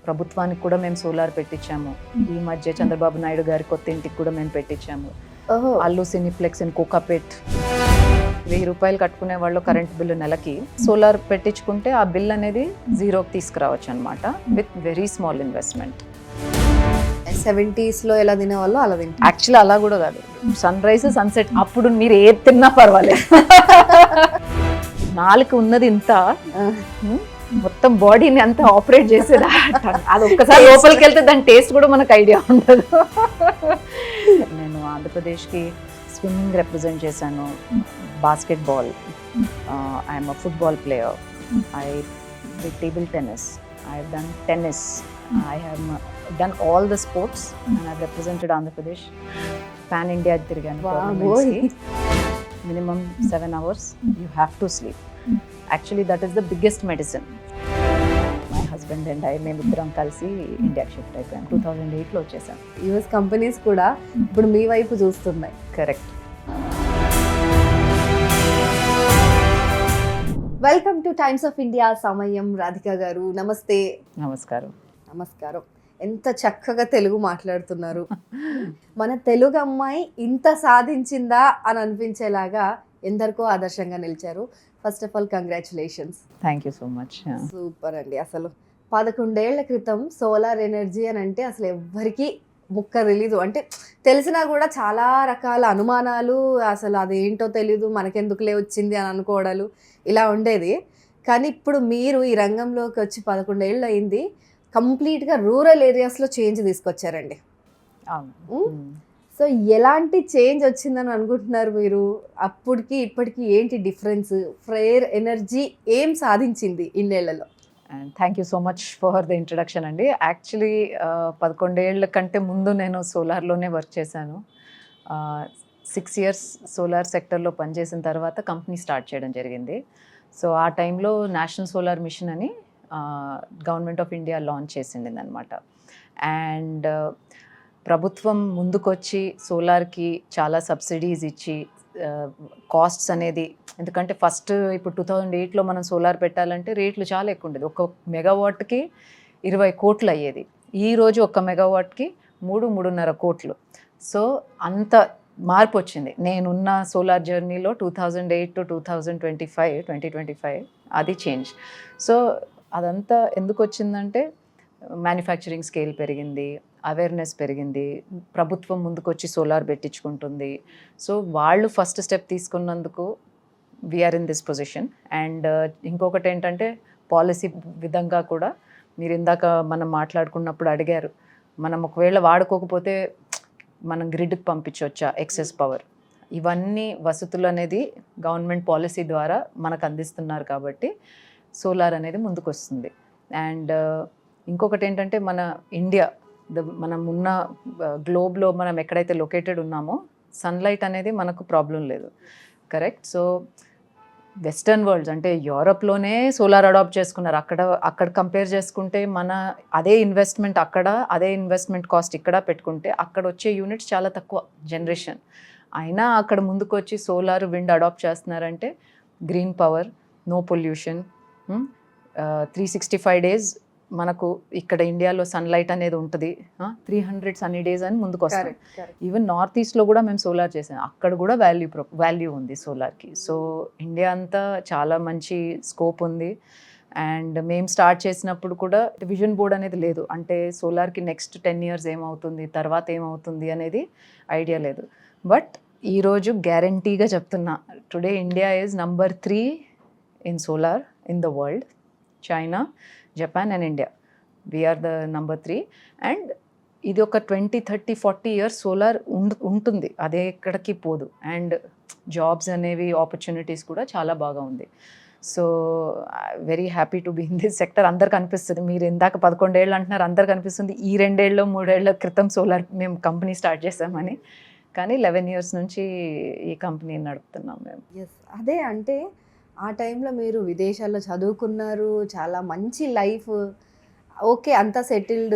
ప్రభుత్వానికి కూడా మేము సోలార్ పెట్టించాము. ఈ మధ్య చంద్రబాబు నాయుడు గారి కొత్త ఇంటికి కూడా మేము పెట్టించాము. అల్లు సినిప్లెక్స్ ఇన్ కోకాపేట్ 1000 రూపాయలు కట్టుకునే వాళ్ళు కరెంట్ బిల్లు నెలకి సోలార్ పెట్టించుకుంటే ఆ బిల్ అనేది జీరోకి తీసుకురావచ్చు అనమాట, with very small investment. 70s లో ఎలా తినేవాళ్ళు అలా తింటారు. యాక్చువల్లీ అలా కూడా కాదు, సన్ రైజ్ సన్సెట్ అప్పుడు మీరు ఏది తిన్నా పర్వాలేదు. నాలుగు ఉన్నది ఇంత, మొత్తం బాడీని అంతా ఆపరేట్ చేసేది అది ఒక్కసారి లోపలికి వెళ్తే దాని టేస్ట్ కూడా మనకు ఐడియా ఉండదు. నేను ఆంధ్రప్రదేశ్కి స్విమ్మింగ్ రిప్రజెంట్ చేశాను, basketball, I'm a football player, I did table tennis, I have done tennis, I have done all the sports and I've represented Andhra Pradesh. Pan India తిరిగాను. Minimum 7 hours you have to sleep. Actually that is the biggest medicine. My husband and I మేమిద్దరం కలిసి ఇండియాకి shift అయిపోయాం. 2008లో వచ్చేసాం. US companies కూడా ఇప్పుడు మీ వైపు చూస్తున్నాయి. Correct. Welcome two times of India. సమయం రాధిక గారు, నమస్తే. నమస్కారం. నమస్కారం. ఎంత చక్కగా తెలుగు మాట్లాడుతున్నారు. మన తెలుగు అమ్మాయి ఇంత సాధించిందా అని అనిపించేలాగా ఎందరికో ఆదర్శంగా నిలిచారు. First of all congratulations. Thank you so much. Super అండి. అసలు 11 ఏళ్ల క్రితం సోలార్ ఎనర్జీ అని అంటే అసలు ఎవ్వరికీ ముక్క తెలీదు. అంటే తెలిసినా కూడా చాలా రకాల అనుమానాలు, అసలు అదేంటో తెలీదు, మనకెందుకులే వచ్చింది అని అనుకోవడాలు ఇలా ఉండేది. కానీ ఇప్పుడు మీరు ఈ రంగంలోకి వచ్చి 11 ఏళ్ళు అయింది. కంప్లీట్గా రూరల్ ఏరియాస్లో చేంజ్ తీసుకొచ్చారండి. సో ఎలాంటి చేంజ్ వచ్చిందని అనుకుంటున్నారు మీరు? అప్పటికి ఇప్పటికి ఏంటి డిఫరెన్స్? ఫ్రేర్ ఎనర్జీ ఏం సాధించింది ఇన్నేళ్లలో? And thank you so much for the introduction అండి. యాక్చువల్లీ 11 ఏళ్ల కంటే ముందు నేను సోలార్లోనే వర్క్ చేశాను. 6 years సోలార్ సెక్టర్లో పనిచేసిన తర్వాత కంపెనీ స్టార్ట్ చేయడం జరిగింది. సో ఆ టైంలో నేషనల్ సోలార్ మిషన్ అని గవర్నమెంట్ ఆఫ్ ఇండియా లాంచ్ చేసింది అనమాట. అండ్ ప్రభుత్వం ముందుకొచ్చి సోలార్కి చాలా సబ్సిడీస్ ఇచ్చి కాస్ట్స్ అనేది, ఎందుకంటే ఫస్ట్ ఇప్పుడు 2008లో మనం సోలార్ పెట్టాలంటే రేట్లు చాలా ఎక్కువ ఉండేది. 1 మెగావాట్కి 20 కోట్లు అయ్యేది. ఈరోజు 1 మెగావాట్కి 3-3.5 కోట్లు. సో అంత మార్పు వచ్చింది. నేనున్న సోలార్ జర్నీలో 2008 to 2025 అది చేంజ్. సో అదంతా ఎందుకు వచ్చిందంటే మ్యానుఫ్యాక్చరింగ్ స్కేల్ పెరిగింది, అవేర్నెస్ పెరిగింది, ప్రభుత్వం ముందుకొచ్చి సోలార్ పెట్టించుకుంటుంది. సో వాళ్ళు ఫస్ట్ స్టెప్ తీసుకున్నందుకు we're in this position. And ఇంకొకటి ఏంటంటే పాలసీ విధంగా కూడా మీరు ఇందాక మనం మాట్లాడుకున్నప్పుడు అడిగారు, మనం ఒకవేళ వాడుకోకపోతే మనం గ్రిడ్కి పంపించవచ్చా ఎక్సెస్ పవర్. ఇవన్నీ వసతులు అనేది గవర్నమెంట్ పాలసీ ద్వారా మనకు అందిస్తున్నారు కాబట్టి సోలార్ అనేది ముందుకు వస్తుంది. అండ్ ఇంకొకటి ఏంటంటే మన ఇండియా, మనం ఉన్న గ్లోబ్లో మనం ఎక్కడైతే లొకేటెడ్ ఉన్నామో సన్లైట్ అనేది మనకు ప్రాబ్లం లేదు. కరెక్ట్. సో వెస్టర్న్ వరల్డ్స్ అంటే యూరోప్లోనే సోలార్ అడాప్ట్ చేసుకున్నారు. అక్కడ కంపేర్ చేసుకుంటే మన అదే ఇన్వెస్ట్మెంట్ అక్కడ, అదే ఇన్వెస్ట్మెంట్ కాస్ట్ ఇక్కడ పెట్టుకుంటే అక్కడ వచ్చే యూనిట్స్ చాలా తక్కువ జనరేషన్. అయినా అక్కడ ముందుకు వచ్చి సోలార్, విండ్ అడాప్ట్ చేస్తున్నారంటే green power, no pollution, 365 days మనకు ఇక్కడ ఇండియాలో సన్లైట్ అనేది ఉంటుంది, 300 సన్నీ డేస్ అని ముందుకు వస్తాయి. ఈవెన్ నార్త్ ఈస్ట్లో కూడా మేము సోలార్ చేసాం, అక్కడ కూడా వాల్యూ ఉంది సోలార్కి. సో ఇండియా అంతా చాలా మంచి స్కోప్ ఉంది. అండ్ మేము స్టార్ట్ చేసినప్పుడు కూడా విజన్ బోర్డ్ అనేది లేదు, అంటే సోలార్కి నెక్స్ట్ 10 years ఏమవుతుంది, తర్వాత ఏమవుతుంది అనేది ఐడియా లేదు. బట్ ఈరోజు గ్యారంటీగా చెప్తున్నా, today India is number 3 in solar in the world. China, Japan and India, we're the number 3. And ఇది ఒక 20, 30, 40 years సోలార్ ఉంటుంది, అదే ఎక్కడికి పోదు. అండ్ జాబ్స్ అనేవి, ఆపర్చునిటీస్ కూడా చాలా బాగా ఉంది. So very happy to be in this sector. అందరికి అనిపిస్తుంది, మీరు ఇందాక 11 ఏళ్ళు అంటున్నారు, అందరికి అనిపిస్తుంది ఈ 2 ఏళ్ళు 3 ఏళ్ల క్రితం సోలార్ మేము కంపెనీ స్టార్ట్ చేసామని. కానీ 11 years నుంచి ఈ కంపెనీని నడుపుతున్నాం మేము. ఎస్, అదే అంటే ఆ టైంలో మీరు విదేశాల్లో చదువుకున్నారు, చాలా మంచి లైఫ్, ఓకే అంతా సెటిల్డ్,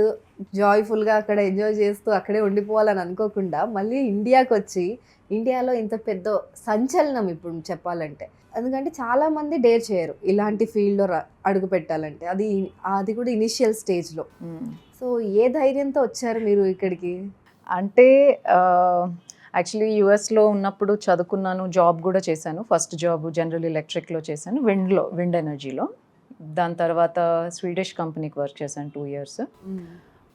జాయ్ఫుల్గా అక్కడ ఎంజాయ్ చేస్తూ అక్కడే ఉండిపోవాలని అనుకోకుండా మళ్ళీ ఇండియాకి వచ్చి ఇండియాలో ఇంత పెద్ద సంచలనం ఇప్పుడు చెప్పాలంటే ఎందుకంటే చాలా మంది డేర్ చేయరు ఇలాంటి ఫీల్డ్లో అడుగు పెట్టాలంటే, అది కూడా ఇనిషియల్ స్టేజ్లో. సో ఏ ధైర్యంతో వచ్చారు మీరు ఇక్కడికి? అంటే యాక్చువల్లీ యూఎస్లో ఉన్నప్పుడు చదువుకున్నాను, జాబ్ కూడా చేశాను. ఫస్ట్ జాబ్ జనరల్ ఎలక్ట్రిక్లో చేశాను, విండ్ ఎనర్జీలో. దాని తర్వాత స్వీడిష్ కంపెనీకి వర్క్ చేశాను 2 years.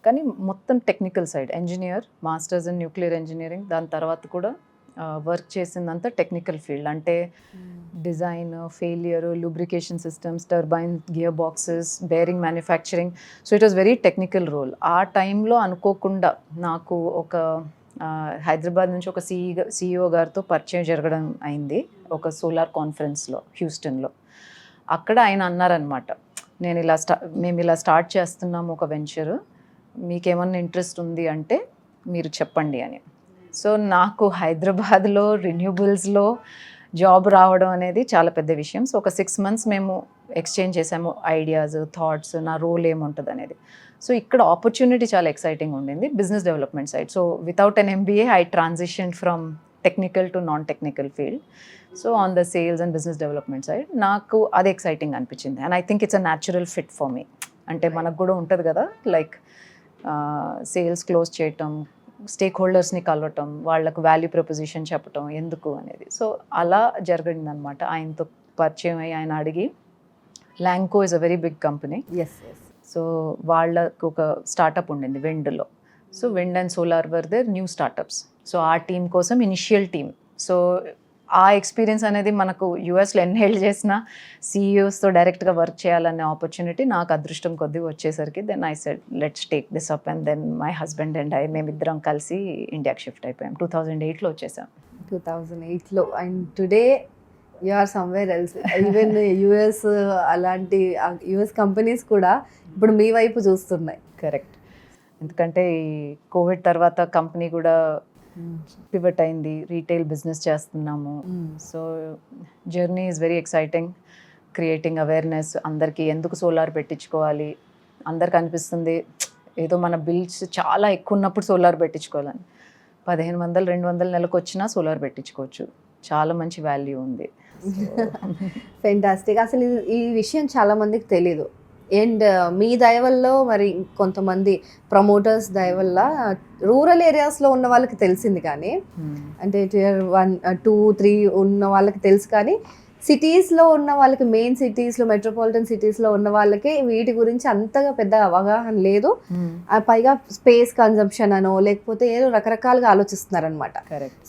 కానీ మొత్తం technical side, engineer, masters in nuclear engineering. దాని తర్వాత కూడా వర్క్ చేసిందంతా టెక్నికల్ ఫీల్డ్, అంటే design, failure, lubrication systems, turbine, gear boxes, bearing manufacturing. So it was very technical role. ఆ టైంలో అనుకోకుండా నాకు ఒక హైదరాబాద్ నుంచి ఒక CEO గారితో పరిచయం జరగడం అయింది, ఒక సోలార్ కాన్ఫరెన్స్లో హ్యూస్టన్లో. అక్కడ ఆయన అన్నారనమాట, మేము ఇలా స్టార్ట్ చేస్తున్నాము ఒక వెంచర్, మీకేమన్నా ఇంట్రెస్ట్ ఉంది అంటే మీరు చెప్పండి అని. సో నాకు హైదరాబాద్లో రెన్యూబుల్స్లో జాబ్ రావడం అనేది చాలా పెద్ద విషయం. సో ఒక 6 months మేము ఎక్స్చేంజ్ చేసాము ఐడియాస్, థాట్స్, నా రోల్ ఏముంటుంది అనేది. సో ఇక్కడ ఆపర్చునిటీ చాలా ఎక్సైటింగ్ ఉండింది, business development side. So without an MBA I transition from technical to non technical field. So on the sales and business development side నాకు అది ఎక్సైటింగ్ అనిపించింది. And I think it's a natural fit for me. అంటే మనకు కూడా ఉంటుంది కదా, like sales close చేయటం, stake హోల్డర్స్ని కలవటం, వాళ్ళకు వాల్యూ ప్రపోజిషన్ చెప్పటం ఎందుకు అనేది. సో అలా జరిగిందనమాట. ఆయనతో పరిచయం అయ్యి ఆయన అడిగి, Lanco is a very big company. So వాళ్ళకు ఒక స్టార్టప్ ఉండింది విండ్లో. So wind and solar were their new startups. So ఆ టీం కోసం ఇనిషియల్ టీమ్. సో ఆ ఎక్స్పీరియన్స్ అనేది మనకు యూఎస్లో ఎన్హేల్డ్ చేసిన CEOస్తో డైరెక్ట్గా వర్క్ చేయాలనే ఆపర్చునిటీ నాకు అదృష్టం కొద్దిగా వచ్చేసరికి then I said let's take this up. And then my husband and మేమిద్దరం కలిసి ఇండియాకి షిఫ్ట్ అయిపోయాం. 2008లో వచ్చేసాం. 2008లో. And today you are somewhere else. Even US అలాంటి యుఎస్ కంపెనీస్ కూడా ఇప్పుడు మీ వైపు చూస్తున్నాయి. కరెక్ట్. ఎందుకంటే ఈ కోవిడ్ తర్వాత కంపెనీ కూడా పివట్ అయింది, రీటైల్ బిజినెస్ చేస్తున్నాము. So journey is very exciting, creating awareness. అందరికీ ఎందుకు సోలార్ పెట్టించుకోవాలి, అందరికి అనిపిస్తుంది ఏదో మన బిల్స్ చాలా ఎక్కువ ఉన్నప్పుడు సోలార్ పెట్టించుకోవాలని. 1500, 200 నెలకు వచ్చినా సోలార్ పెట్టించుకోవచ్చు, చాలా మంచి వాల్యూ ఉంది. ఫెంటాస్టిక్. అసలు ఈ విషయం చాలా మందికి తెలీదు. అండ్ మీ దయ వల్ల, మరి కొంతమంది ప్రమోటర్స్ దయ వల్ల రూరల్ ఏరియాస్లో ఉన్న వాళ్ళకి తెలిసింది, కానీ అంటే Tier 1, 2, 3 ఉన్న వాళ్ళకి తెలుసు, కానీ సిటీస్లో ఉన్న వాళ్ళకి, మెయిన్ సిటీస్లో, మెట్రోపాలిటన్ సిటీస్లో ఉన్న వాళ్ళకి వీటి గురించి అంతగా పెద్ద అవగాహన లేదు. పైగా స్పేస్ కన్జంప్షన్ అనో లేకపోతే ఏదో రకరకాలుగా ఆలోచిస్తున్నారనమాట.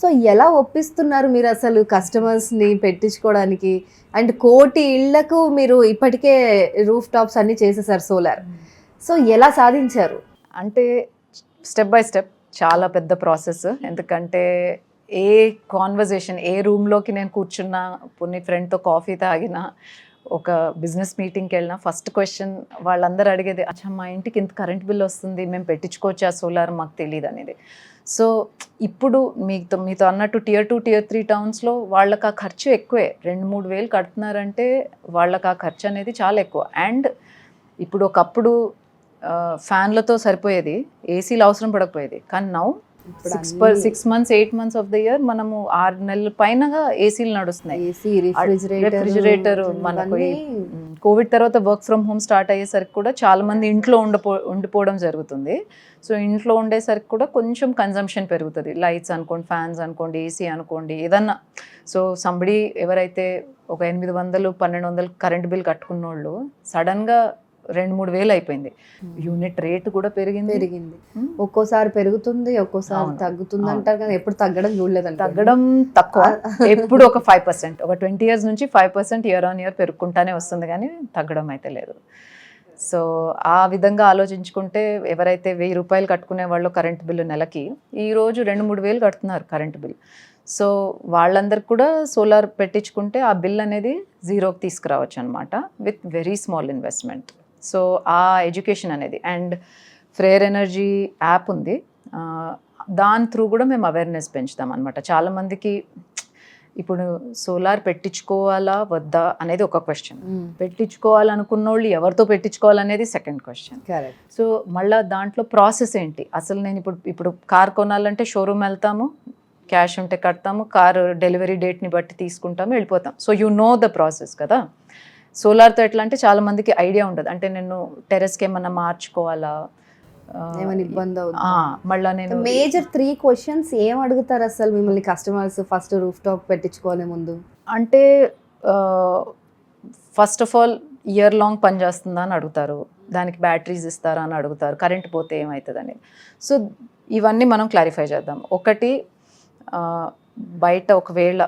సో ఎలా ఒప్పిస్తున్నారు మీరు అసలు కస్టమర్స్ని పెట్టించుకోవడానికి? అండ్ 1 కోటి ఇళ్లకు మీరు ఇప్పటికే రూఫ్ టాప్స్ అన్ని చేసేసారు సోలార్. సో ఎలా సాధించారు? అంటే స్టెప్ బై స్టెప్ చాలా పెద్ద ప్రాసెస్. ఎందుకంటే ఏ కాన్వర్జేషన్, ఏ రూమ్లోకి నేను కూర్చున్నా, కొన్ని ఫ్రెండ్తో కాఫీ తాగినా, ఒక బిజినెస్ మీటింగ్కి వెళ్ళినా, ఫస్ట్ క్వశ్చన్ వాళ్ళందరూ అడిగేది, అచ్చా మా ఇంటికి ఇంత కరెంట్ బిల్ వస్తుంది, మేము పెట్టించుకోవచ్చా సోలార్, మాకు తెలియదు అనేది. సో ఇప్పుడు మీతో అన్నట్టు Tier 2, Tier 3 టౌన్స్లో వాళ్ళకి ఆ ఖర్చు ఎక్కువే. 2-3 వేలు కడుతున్నారంటే వాళ్ళకి ఆ ఖర్చు అనేది చాలా ఎక్కువ. అండ్ ఇప్పుడు ఒకప్పుడు ఫ్యాన్లతో సరిపోయేది, ఏసీలు అవసరం పడకపోయేది. కానీ now 6 months, 8 months of the year మనము 6 నెలల పైనగా ఏసీలు నడుస్తున్నాయి. రెఫ్రిజిరేటర్ మనకు కోవిడ్ తర్వాత వర్క్ ఫ్రమ్ హోమ్ స్టార్ట్ అయ్యేసరికి కూడా చాలా మంది ఇంట్లో ఉండిపోవడం జరుగుతుంది. సో ఇంట్లో ఉండేసరికి కూడా కొంచెం కన్జంప్షన్ పెరుగుతుంది. లైట్స్ అనుకోండి, ఫ్యాన్స్ అనుకోండి, ఏసీ అనుకోండి, ఏదన్నా. సో సంబడి ఎవరైతే ఒక 800, 1200 కరెంట్ బిల్ కట్టుకున్న వాళ్ళు సడన్గా 2-3 వేలు అయిపోయింది. యూనిట్ రేట్ కూడా పెరిగింది. ఒక్కోసారి పెరుగుతుంది, ఒక్కోసారి తగ్గుతుంది అంటారు, కానీ ఎప్పుడు తగ్గడం చూడలేదండి. తగ్గడం తక్కువ, ఎప్పుడు ఒక 5%, ఒక 20 years నుంచి 5% year on year పెరుగుకుంటానే వస్తుంది, కానీ తగ్గడం అయితే లేదు. సో ఆ విధంగా ఆలోచించుకుంటే ఎవరైతే 1000 రూపాయలు కట్టుకునే వాళ్ళు కరెంట్ బిల్లు నెలకి, ఈరోజు 2-3 వేలు కడుతున్నారు కరెంట్ బిల్. సో వాళ్ళందరికి కూడా సోలార్ పెట్టించుకుంటే ఆ బిల్ అనేది జీరోకి తీసుకురావచ్చు అనమాట, with very small investment. So ఆ ఎడ్యుకేషన్ అనేది. అండ్ ఫ్రేర్ ఎనర్జీ యాప్ ఉంది, దాని త్రూ కూడా మేము అవేర్నెస్ పెంచుతాం అనమాట. చాలామందికి ఇప్పుడు సోలార్ పెట్టించుకోవాలా వద్దా అనేది ఒక క్వశ్చన్, పెట్టించుకోవాలనుకున్న వాళ్ళు ఎవరితో పెట్టించుకోవాలనేది సెకండ్ క్వశ్చన్. సో మళ్ళీ దాంట్లో ప్రాసెస్ ఏంటి, అసలు నేను ఇప్పుడు కార్ కొనాలంటే షోరూమ్ వెళ్తాము, క్యాష్ ఉంటే కడతాము, కారు డెలివరీ డేట్ని బట్టి తీసుకుంటాము, వెళ్ళిపోతాం. So you know the process కదా. సోలార్తో ఎట్లా అంటే చాలా మందికి ఐడియా ఉండదు, అంటే నేను టెర్రస్కి ఏమన్నా మార్చుకోవాలా, ఏమైనా ఇబ్బంది అవుతుంది? మళ్ళీ నేను మేజర్ 3 క్వశ్చన్స్ ఏం అడుగుతారు అసలు మిమ్మల్ని కస్టమర్స్ ఫస్ట్ రూఫ్ టాప్ పెట్టించుకోలే ముందు? అంటే first of all year long పనిచేస్తుందా అని అడుగుతారు, దానికి బ్యాటరీస్ ఇస్తారా అని అడుగుతారు, కరెంట్ పోతే ఏమవుతుంది అనేది. సో ఇవన్నీ మనం క్లారిఫై చేద్దాం. ఒకటి, బయట ఒకవేళ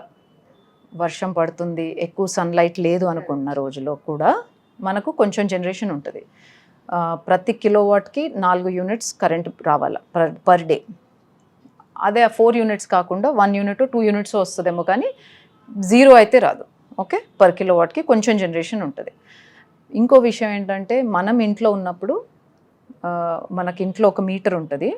వర్షం పడుతుంది, ఎక్కువ సన్లైట్ లేదు అనుకున్న రోజులో కూడా మనకు కొంచెం జనరేషన్ ఉంటుంది. ప్రతి కిలోవాట్కి 4 యూనిట్స్ కరెంట్ రావాలి పర్ డే. అదే 4 యూనిట్స్ కాకుండా 1 యూనిట్ 2 యూనిట్స్ వస్తుందేమో, కానీ 0 అయితే రాదు. ఓకే, పర్ కిలోవాట్కి కొంచెం జనరేషన్ ఉంటుంది. ఇంకో విషయం ఏంటంటే మనం ఇంట్లో ఉన్నప్పుడు మనకి ఇంట్లో ఒక మీటర్ ఉంటుంది,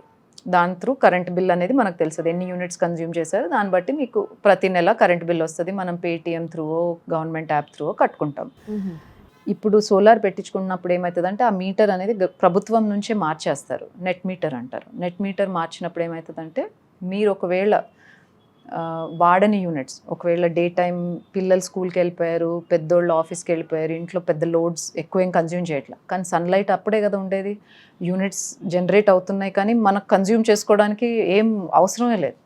దాని త్రూ కరెంట్ బిల్ అనేది మనకు తెలుస్తుంది, ఎన్ని యూనిట్స్ కన్జ్యూమ్ చేశారు దాన్ని బట్టి మీకు ప్రతి నెల కరెంట్ బిల్ వస్తుంది. మనం Paytm through, government app through కట్టుకుంటాం. ఇప్పుడు సోలార్ పెట్టించుకున్నప్పుడు ఏమవుతుందంటే ఆ మీటర్ అనేది ప్రభుత్వం నుంచే మార్చేస్తారు, నెట్ మీటర్ అంటారు. నెట్ మీటర్ మార్చినప్పుడు ఏమవుతుందంటే మీరు ఒకవేళ వాడని యూనిట్స్, ఒకవేళ డే టైం పిల్లలు స్కూల్కి వెళ్ళిపోయారు, పెద్దోళ్ళు ఆఫీస్కి వెళ్ళిపోయారు, ఇంట్లో పెద్ద లోడ్స్ ఎక్కువ ఏం కన్జ్యూమ్ చేయట్లేదు, కానీ సన్లైట్ అప్పుడే కదా ఉండేది, యూనిట్స్ జనరేట్ అవుతున్నాయి కానీ మనకు కన్జ్యూమ్ చేసుకోవడానికి ఏం అవసరమే లేదు.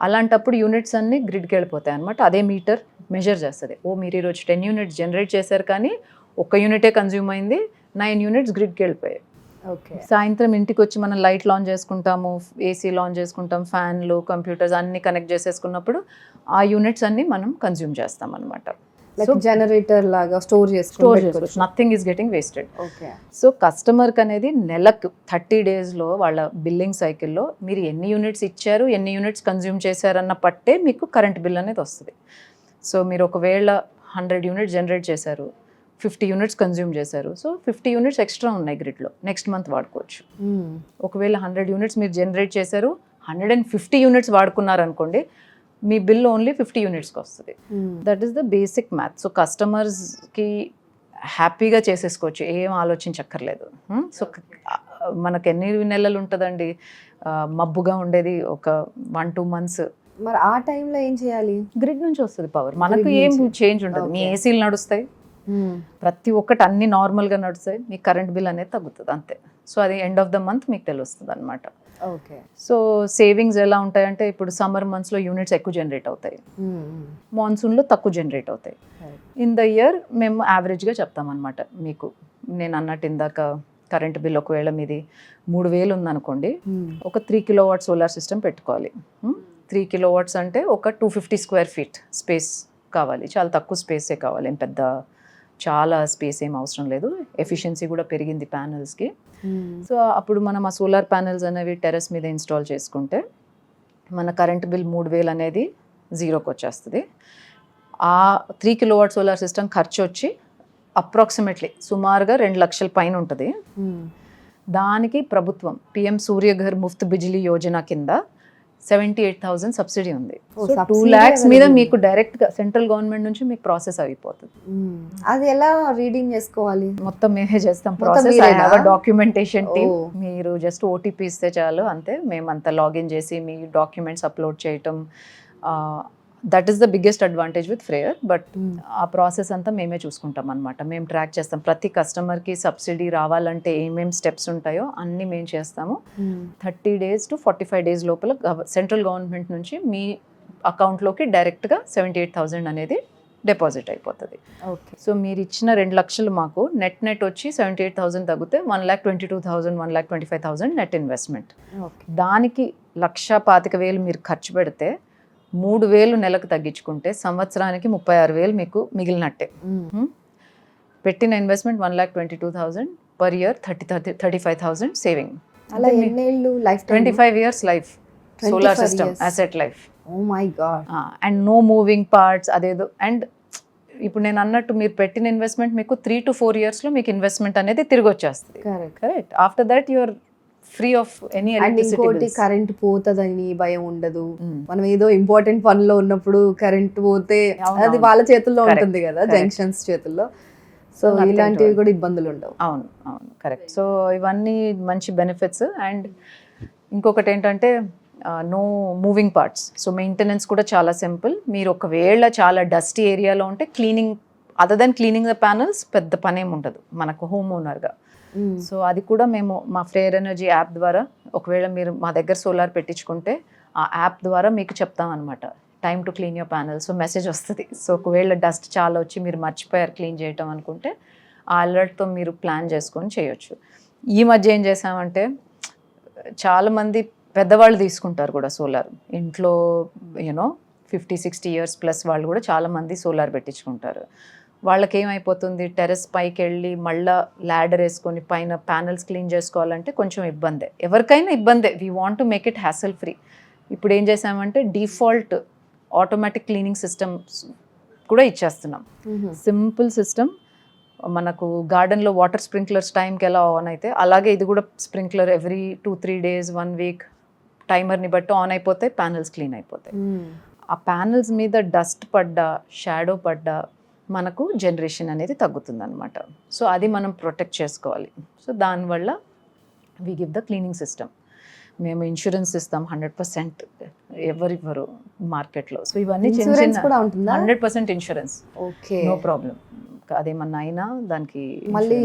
అలాంటప్పుడు యూనిట్స్ అన్నీ గ్రిడ్కి వెళ్ళిపోతాయి అనమాట. అదే మీటర్ మెజర్ చేస్తుంది, మీరు ఈరోజు 10 యూనిట్స్ జనరేట్ చేశారు కానీ 1 యూనిటే కన్జ్యూమ్ అయింది, 9 యూనిట్స్ గ్రిడ్కి వెళ్ళిపోయాయి. ఓకే, సాయంత్రం ఇంటికి వచ్చి మనం లైట్ లాంచ్ చేసుకుంటాము, ఏసీ లాంచ్ చేసుకుంటాం, ఫ్యాన్లు, కంప్యూటర్స్ అన్ని కనెక్ట్ చేసేసుకున్నప్పుడు ఆ యూనిట్స్ అన్ని మనం కన్జ్యూమ్ చేస్తాం అనమాట. జనరేటర్ లాగా స్టోర్ చేసుకోవచ్చు, nothing is getting wasted. Okay, so కస్టమర్కి అనేది నెలకు 30 డేస్లో వాళ్ళ బిల్లింగ్ సైకిల్లో మీరు ఎన్ని యూనిట్స్ ఇచ్చారు, ఎన్ని యూనిట్స్ కన్జ్యూమ్ చేశారన్న పట్టే మీకు కరెంట్ బిల్ అనేది వస్తుంది. సో మీరు ఒకవేళ 100 యూనిట్స్ జనరేట్ చేశారు, 50 యూనిట్స్ కన్జ్యూమ్ చేశారు, సో 50 యూనిట్స్ ఎక్స్ట్రా ఉన్నాయి గ్రిడ్లో, నెక్స్ట్ మంత్ వాడుకోవచ్చు. ఒకవేళ 100 యూనిట్స్ మీరు జనరేట్ చేశారు, 150 యూనిట్స్ వాడుకున్నారు అనుకోండి, మీ బిల్ ఓన్లీ 50 యూనిట్స్కి వస్తుంది. That is the basic math. So కస్టమర్స్కి హ్యాపీగా చేసేసుకోవచ్చు, ఏం ఆలోచించక్కర్లేదు. సో మనకు ఎన్ని నెలలు ఉంటుందండి మబ్బుగా ఉండేది, ఒక 1-2 మంత్స్. మరి ఆ టైంలో ఏం చేయాలి? గ్రిడ్ నుంచి వస్తుంది పవర్, మనకు ఏం చేంజ్ ఉండదు. మీ ఏసీలు నడుస్తాయి, ప్రతి ఒక్కటి అన్ని నార్మల్గా నడుస్తాయి, మీ కరెంట్ బిల్ అనేది తగ్గుతుంది అంతే. సో అది ఎండ్ ఆఫ్ ద మంత్ మీకు తెలుస్తుంది అనమాట. ఓకే, సో సేవింగ్స్ ఎలా ఉంటాయంటే ఇప్పుడు సమ్మర్ మంత్స్లో యూనిట్స్ ఎక్కువ జనరేట్ అవుతాయి, మాన్సూన్లో తక్కువ జనరేట్ అవుతాయి. ఇన్ ద ఇయర్ మేము యావరేజ్గా చెప్తామన్నమాట మీకు. నేను అన్నట్టు ఇందాక కరెంట్ బిల్ ఒకవేళ మీది 3000 ఉందనుకోండి, ఒక 3 కిలోవాట్ సోలార్ సిస్టమ్ పెట్టుకోవాలి. 3 కిలోవాట్స్ అంటే ఒక 250 స్క్వేర్ ఫీట్ స్పేస్ కావాలి, చాలా తక్కువ స్పేసే కావాలి, ఏం పెద్ద చాలా స్పేస్ ఏం అవసరం లేదు. ఎఫిషియన్సీ కూడా పెరిగింది ప్యానెల్స్కి. సో అప్పుడు మనం ఆ సోలార్ ప్యానెల్స్ అనేవి టెర్రస్ మీద ఇన్స్టాల్ చేసుకుంటే మన కరెంట్ బిల్ 3000 అనేది 0కి వచ్చేస్తుంది. ఆ 3 కిలోవాట్ సోలార్ సిస్టమ్ ఖర్చు వచ్చి అప్రాక్సిమేట్లీ సుమారుగా 2 లక్షల పైన ఉంటుంది. దానికి ప్రభుత్వం పిఎం సూర్యఘర్ ముఫ్త్ బిజిలీ యోజన కింద 78,000 సబ్సిడీ ఉంది. 2 lakhs మీద మీకు డైరెక్ట్గా సెంట్రల్ గవర్నమెంట్ నుంచి మీకు ప్రాసెస్ అయిపోతుంది. అది ఎలా రీడింగ్ చేసుకోవాలి? మొత్తం మేమే చేస్తాం ప్రాసెస్, డాక్యుమెంటేషన్ టీమ్. మీరు జస్ట్ ఓటీపీ ఇస్తే చాలు, అంతే. మేమంతా లాగిన్ చేసి మీ డాక్యుమెంట్స్ అప్లోడ్ చేయటం, that is the biggest advantage with Freyr. But ఆ ప్రాసెస్ అంతా మేమే చూసుకుంటాం అనమాట. మేము ట్రాక్ చేస్తాం ప్రతి కస్టమర్కి సబ్సిడీ రావాలంటే ఏమేమి స్టెప్స్ ఉంటాయో అన్నీ మేము చేస్తాము. 30 days to 45 days లోపల సెంట్రల్ గవర్నమెంట్ నుంచి మీ అకౌంట్లోకి డైరెక్ట్గా 78,000 అనేది డిపాజిట్ అయిపోతుంది. ఓకే, సో మీరు ఇచ్చిన 2 లక్షలు మాకు నెట్ వచ్చి 78,000 తగ్గితే 1,22,000 1,25,000 నెట్ ఇన్వెస్ట్మెంట్. దానికి 1,25,000 మీరు ఖర్చు పెడితే 3,000 నెలకు తగ్గించుకుంటే సంవత్సరానికి 36,000 మీకు మిగిలినట్టే. పెట్టిన ఇన్వెస్ట్మెంట్ 1,22,000 పర్ ఇయర్, 35,000 సేవింగ్. అలా ఎన్నేళ్ళు life? 25 years life solar system asset life. Oh my god. And no moving parts అదేదో. అండ్ ఇప్పుడు నేను అన్నట్టు మీరు పెట్టిన ఇన్వెస్ట్మెంట్ మీకు 3 to 4 yearsలో మీకు ఇన్వెస్ట్మెంట్ అనేది తిరిగి వచ్చేస్తుంది. Correct. After that your free of any electricity. ఇంకోటి కరెంట్ పోతుందని భయం ఉండదు. మనం ఏదో ఇంపార్టెంట్ పనిలో ఉన్నప్పుడు కరెంట్ పోతే అది వాళ్ళ చేతుల్లో ఉంటుంది కదా, జంక్షన్స్ చేతుల్లో. సో ఇలాంటివి కూడా ఇబ్బందులు ఉండవు. అవును అవును, కరెక్ట్. సో ఇవన్నీ మంచి బెనిఫిట్స్. అండ్ ఇంకొకటి ఏంటంటే no moving parts. So maintenance కూడా చాలా సింపుల్. మీరు ఒకవేళ చాలా డస్టీ ఏరియాలో ఉంటే cleaning, other than cleaning the panels పెద్ద పనేం ఉండదు మనకు హోమ్ ఓనర్గా. సో అది కూడా మేము మా ఫ్రేయర్ ఎనర్జీ యాప్ ద్వారా, ఒకవేళ మీరు మా దగ్గర సోలార్ పెట్టించుకుంటే ఆ యాప్ ద్వారా మీకు చెప్తాం అనమాట, time to clean your panel. So message వస్తుంది. సో ఒకవేళ డస్ట్ చాలా వచ్చి మీరు మర్చిపోయారు క్లీన్ చేయటం అనుకుంటే ఆ అలర్ట్తో మీరు ప్లాన్ చేసుకొని చేయొచ్చు. ఈ మధ్య ఏం చేసామంటే చాలామంది పెద్దవాళ్ళు తీసుకుంటారు కూడా సోలార్ ఇంట్లో, యూనో 50-60 ఇయర్స్ ప్లస్ వాళ్ళు కూడా చాలామంది సోలార్ పెట్టించుకుంటారు. వాళ్ళకి ఏమైపోతుంది, టెర్రస్ పైకి వెళ్ళి మళ్ళీ ల్యాడర్ వేసుకొని పైన ప్యానల్స్ క్లీన్ చేసుకోవాలంటే కొంచెం ఇబ్బందే, ఎవరికైనా ఇబ్బందే. We want to make it hassle free. ఇప్పుడు ఏం చేసామంటే డిఫాల్ట్ ఆటోమేటిక్ క్లీనింగ్ సిస్టమ్స్ కూడా ఇచ్చేస్తున్నాం. Simple system. మనకు గార్డెన్లో వాటర్ స్ప్రింక్లర్స్ టైంకి ఎలా ఆన్ అయితే అలాగే ఇది కూడా స్ప్రింక్లర్ ఎవ్రీ 2-3 డేస్ 1 వీక్ టైమర్ని బట్టి ఆన్ అయిపోతే ప్యానల్స్ క్లీన్ అయిపోతాయి. ఆ ప్యానల్స్ మీద డస్ట్ పడ్డా షాడో పడ్డా మనకు జనరేషన్ అనేది తగ్గుతుంది అనమాట. సో అది మనం ప్రొటెక్ట్ చేసుకోవాలి. సో దానివల్ల we give the cleaning system. మేము ఇన్సూరెన్స్ ఇస్తాం 100%, ఎవరివ్వరు మార్కెట్లో. సో ఇవన్నీ 100% ఇన్సూరెన్స్, నో ప్రాబ్లం. అదేమన్నా అయినా దానికి మళ్ళీ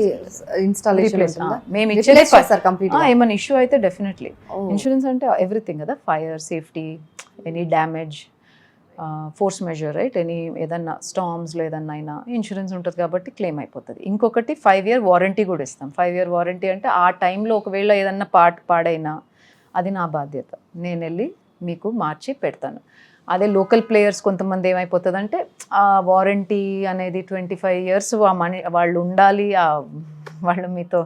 ఇన్స్టాలేషన్ మేము ఇచ్చేది ఏమన్నా ఇష్యూ అయితే డెఫినెట్లీ ఇన్సూరెన్స్ అంటే ఎవ్రీథింగ్ కదా, fire, safety, any damage, force measure, right, ఏదన్నా స్టామ్స్లో ఏదన్నా అయినా ఇన్సూరెన్స్ ఉంటుంది కాబట్టి క్లెయిమ్ అయిపోతుంది. ఇంకొకటి 5 year వారంటీ కూడా ఇస్తాం. 5 year వారంటీ అంటే ఆ టైంలో ఒకవేళ ఏదన్నా పాడైనా అది నా బాధ్యత, నేను వెళ్ళి మీకు మార్చి పెడతాను. అదే లోకల్ ప్లేయర్స్ కొంతమంది ఏమైపోతుందంటే ఆ వారంటీ అనేది 25 years ఆ మనీ వాళ్ళు ఉండాలి, వాళ్ళు మీతో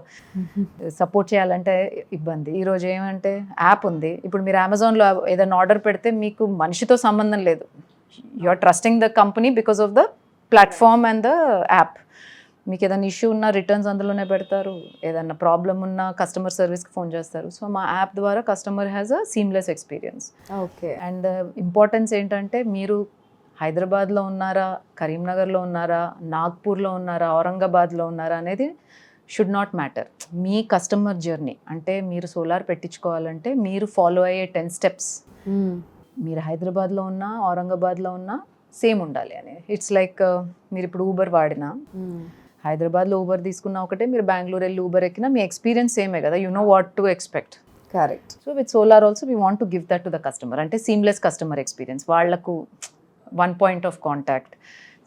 సపోర్ట్ చేయాలంటే ఇబ్బంది. ఈరోజు ఏమంటే యాప్ ఉంది, ఇప్పుడు మీరు అమెజాన్లో ఏదైనా ఆర్డర్ పెడితే మీకు మనిషితో సంబంధం లేదు, you are trusting the company because of the platform and the app. మీకు ఏదైనా ఇష్యూ ఉన్నా రిటర్న్స్ అందులోనే పెడతారు, ఏదైనా ప్రాబ్లమ్ ఉన్నా కస్టమర్ సర్వీస్కి ఫోన్ చేస్తారు. సో మా యాప్ ద్వారా customer has a seamless experience. Okay. And importance ఏంటంటే మీరు హైదరాబాద్లో ఉన్నారా, కరీంనగర్లో ఉన్నారా, నాగ్పూర్లో ఉన్నారా, ఔరంగాబాద్లో ఉన్నారా అనేది should not matter. Me customer journey అంటే మీరు సోలార్ పెట్టించుకోవాలంటే మీరు ఫాలో అయ్యే 10 steps మీరు హైదరాబాద్లో ఉన్నా ఔరంగాబాద్లో ఉన్నా సేమ్ ఉండాలి అని. ఇట్స్ లైక్ మీరు ఇప్పుడు ఊబర్ వాడినా, హైదరాబాద్లో ఊబర్ తీసుకున్నా ఒకటే, మీరు బెంగళూరు వెళ్ళి ఊబర్ ఎక్కినా మీ ఎక్స్పీరియన్స్ సేమే కదా, you know what to expect. Correct. So with solar also we want to give that to the customer, అంటే సీమ్లెస్ కస్టమర్ ఎక్స్పీరియన్స్. వాళ్ళకు 1 point of contact,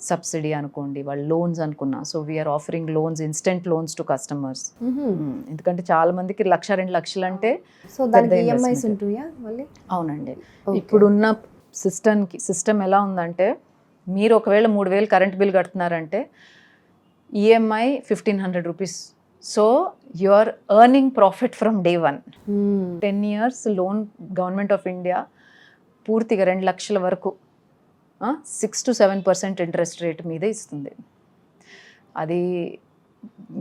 సబ్సిడీ అనుకోండి, వాళ్ళు లోన్స్ అనుకున్నా, so we're offering loans, instant loans to customers. ఎందుకంటే చాలా మందికి 1-2 లక్షలు అంటే సో దానికి ఈఎంఐస్ ఉంటుందా మళ్ళీ? అవునండి. ఇప్పుడున్న సిస్టమ్ ఎలా ఉందంటే మీరు ఒకవేళ 3,000 కరెంట్ బిల్ కడుతున్నారంటే EMI 1,500 rupees. So you are earning profit from day 1. 10 years loan government of India పూర్తిగా 2 లక్షల వరకు 6-7% ఇంట్రెస్ట్ రేట్ మీదే ఇస్తుంది. అది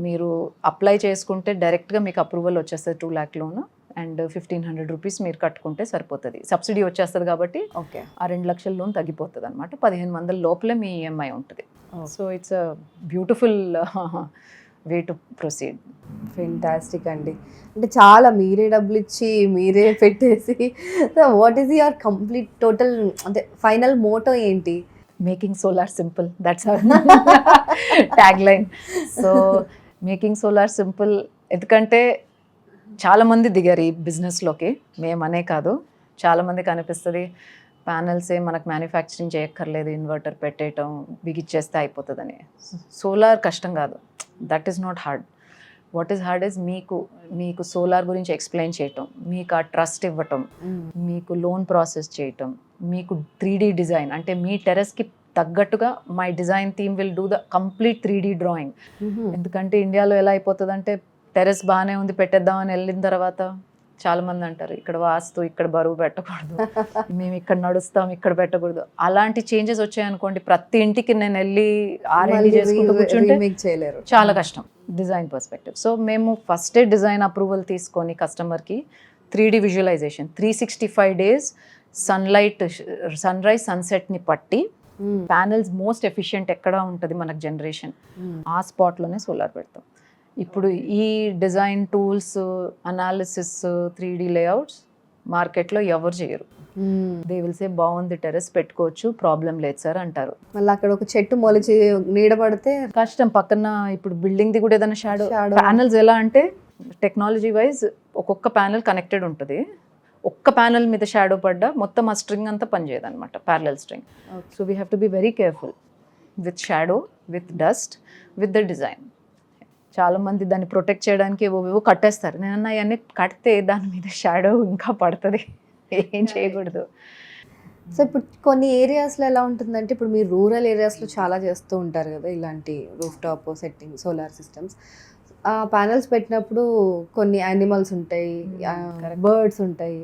మీరు అప్లై చేసుకుంటే డైరెక్ట్గా మీకు అప్రూవల్ వచ్చేస్తుంది, 2 lakh లోన్, అండ్ 1,500 rupees మీరు కట్టుకుంటే సరిపోతుంది. సబ్సిడీ వచ్చేస్తుంది కాబట్టి ఓకే, ఆ 2 లక్షల లోన్ తగ్గిపోతుంది అనమాట. 1,500 లోపలే మీ ఈఎంఐ ఉంటుంది. So it's a beautiful way to proceed. Fantastic అండి. అంటే చాలా మీరే డబ్బులు ఇచ్చి మీరే పెట్టేసి, what is your complete total అంటే ఫైనల్ మోటో ఏంటి? Making solar simple, that's our tag line. So making solar simple, ఎందుకంటే చాలామంది దిగారు ఈ బిజినెస్లోకి, మేమనే కాదు, చాలామందికి అనిపిస్తుంది ప్యానల్సే మనకు మ్యానుఫ్యాక్చరింగ్ చేయక్కర్లేదు, ఇన్వర్టర్ పెట్టేయటం బిగిచ్చేస్తే అయిపోతుందని. సోలార్ కష్టం కాదు, that is not hard. What is hard is మీకు సోలార్ గురించి ఎక్స్ప్లెయిన్ చేయటం, మీకు ఆ ట్రస్ట్ ఇవ్వటం, మీకు లోన్ ప్రాసెస్ చేయటం, మీకు 3D డిజైన్ అంటే మీ టెర్రస్కి తగ్గట్టుగా my design team will do the complete 3D drawing. ఎందుకంటే ఇండియాలో ఎలా అయిపోతుందంటే టెర్రస్ బాగానే ఉంది పెట్టేద్దామని వెళ్ళిన తర్వాత చాలామంది అంటారు ఇక్కడ వాస్తు, ఇక్కడ బరువు పెట్టకూడదు, మేము ఇక్కడ నడుస్తాం, ఇక్కడ పెట్టకూడదు. అలాంటి చేంజెస్ వచ్చాయనుకోండి, ప్రతి ఇంటికి నేను వెళ్ళి R&D చేసుకుంటూ కూర్చుంటే చేయలేరు, చాలా కష్టం డిజైన్ పర్స్పెక్టివ్. సో మేము ఫస్టే డిజైన్ అప్రూవల్ తీసుకొని కస్టమర్కి 3D visualisation 365 days sunlight, sunrise సన్సెట్ని పట్టి ప్యానెల్స్ మోస్ట్ ఎఫిషియెంట్ ఎక్కడ ఉంటుంది మనకు జనరేషన్, ఆ స్పాట్లోనే సోలార్ పెడతాం. ఇప్పుడు ఈ design tools, analysis, 3D layouts మార్కెట్లో ఎవరు చేయరు. దే విల్ సే బాగుంది టెర్రస్ పెట్టుకోవచ్చు, ప్రాబ్లం లేదు సార్ అంటారు. మళ్ళీ అక్కడ ఒక చెట్టు మొలిచి నీడ పడితే కష్టం. పక్కన ఇప్పుడు బిల్డింగ్ది కూడా ఏదైనా షాడో Shadow. ప్యానల్స్ ఎలా అంటే టెక్నాలజీ వైజ్ ఒక్కొక్క ప్యానల్ కనెక్టెడ్ ఉంటుంది. ఒక్క ప్యానల్ మీద షాడో పడ్డా మొత్తం ఆ స్ట్రింగ్ అంతా పనిచేయదు అనమాట, parallel string. So we have to be very careful with shadow, with dust, with the design. చాలామంది దాన్ని ప్రొటెక్ట్ చేయడానికి ఏవో కట్టేస్తారు. నేనన్నా అవన్నీ కడితే దాని మీద షాడో ఇంకా పడుతుంది, ఏం చేయకూడదు. సో ఇప్పుడు కొన్ని ఏరియాస్లో ఎలా ఉంటుందంటే, ఇప్పుడు మీరు రూరల్ ఏరియాస్లో చాలా చేస్తూ ఉంటారు కదా ఇలాంటి roof top setting solar systems. ఆ ప్యానల్స్ పెట్టినప్పుడు కొన్ని యానిమల్స్ ఉంటాయి, బర్డ్స్ ఉంటాయి.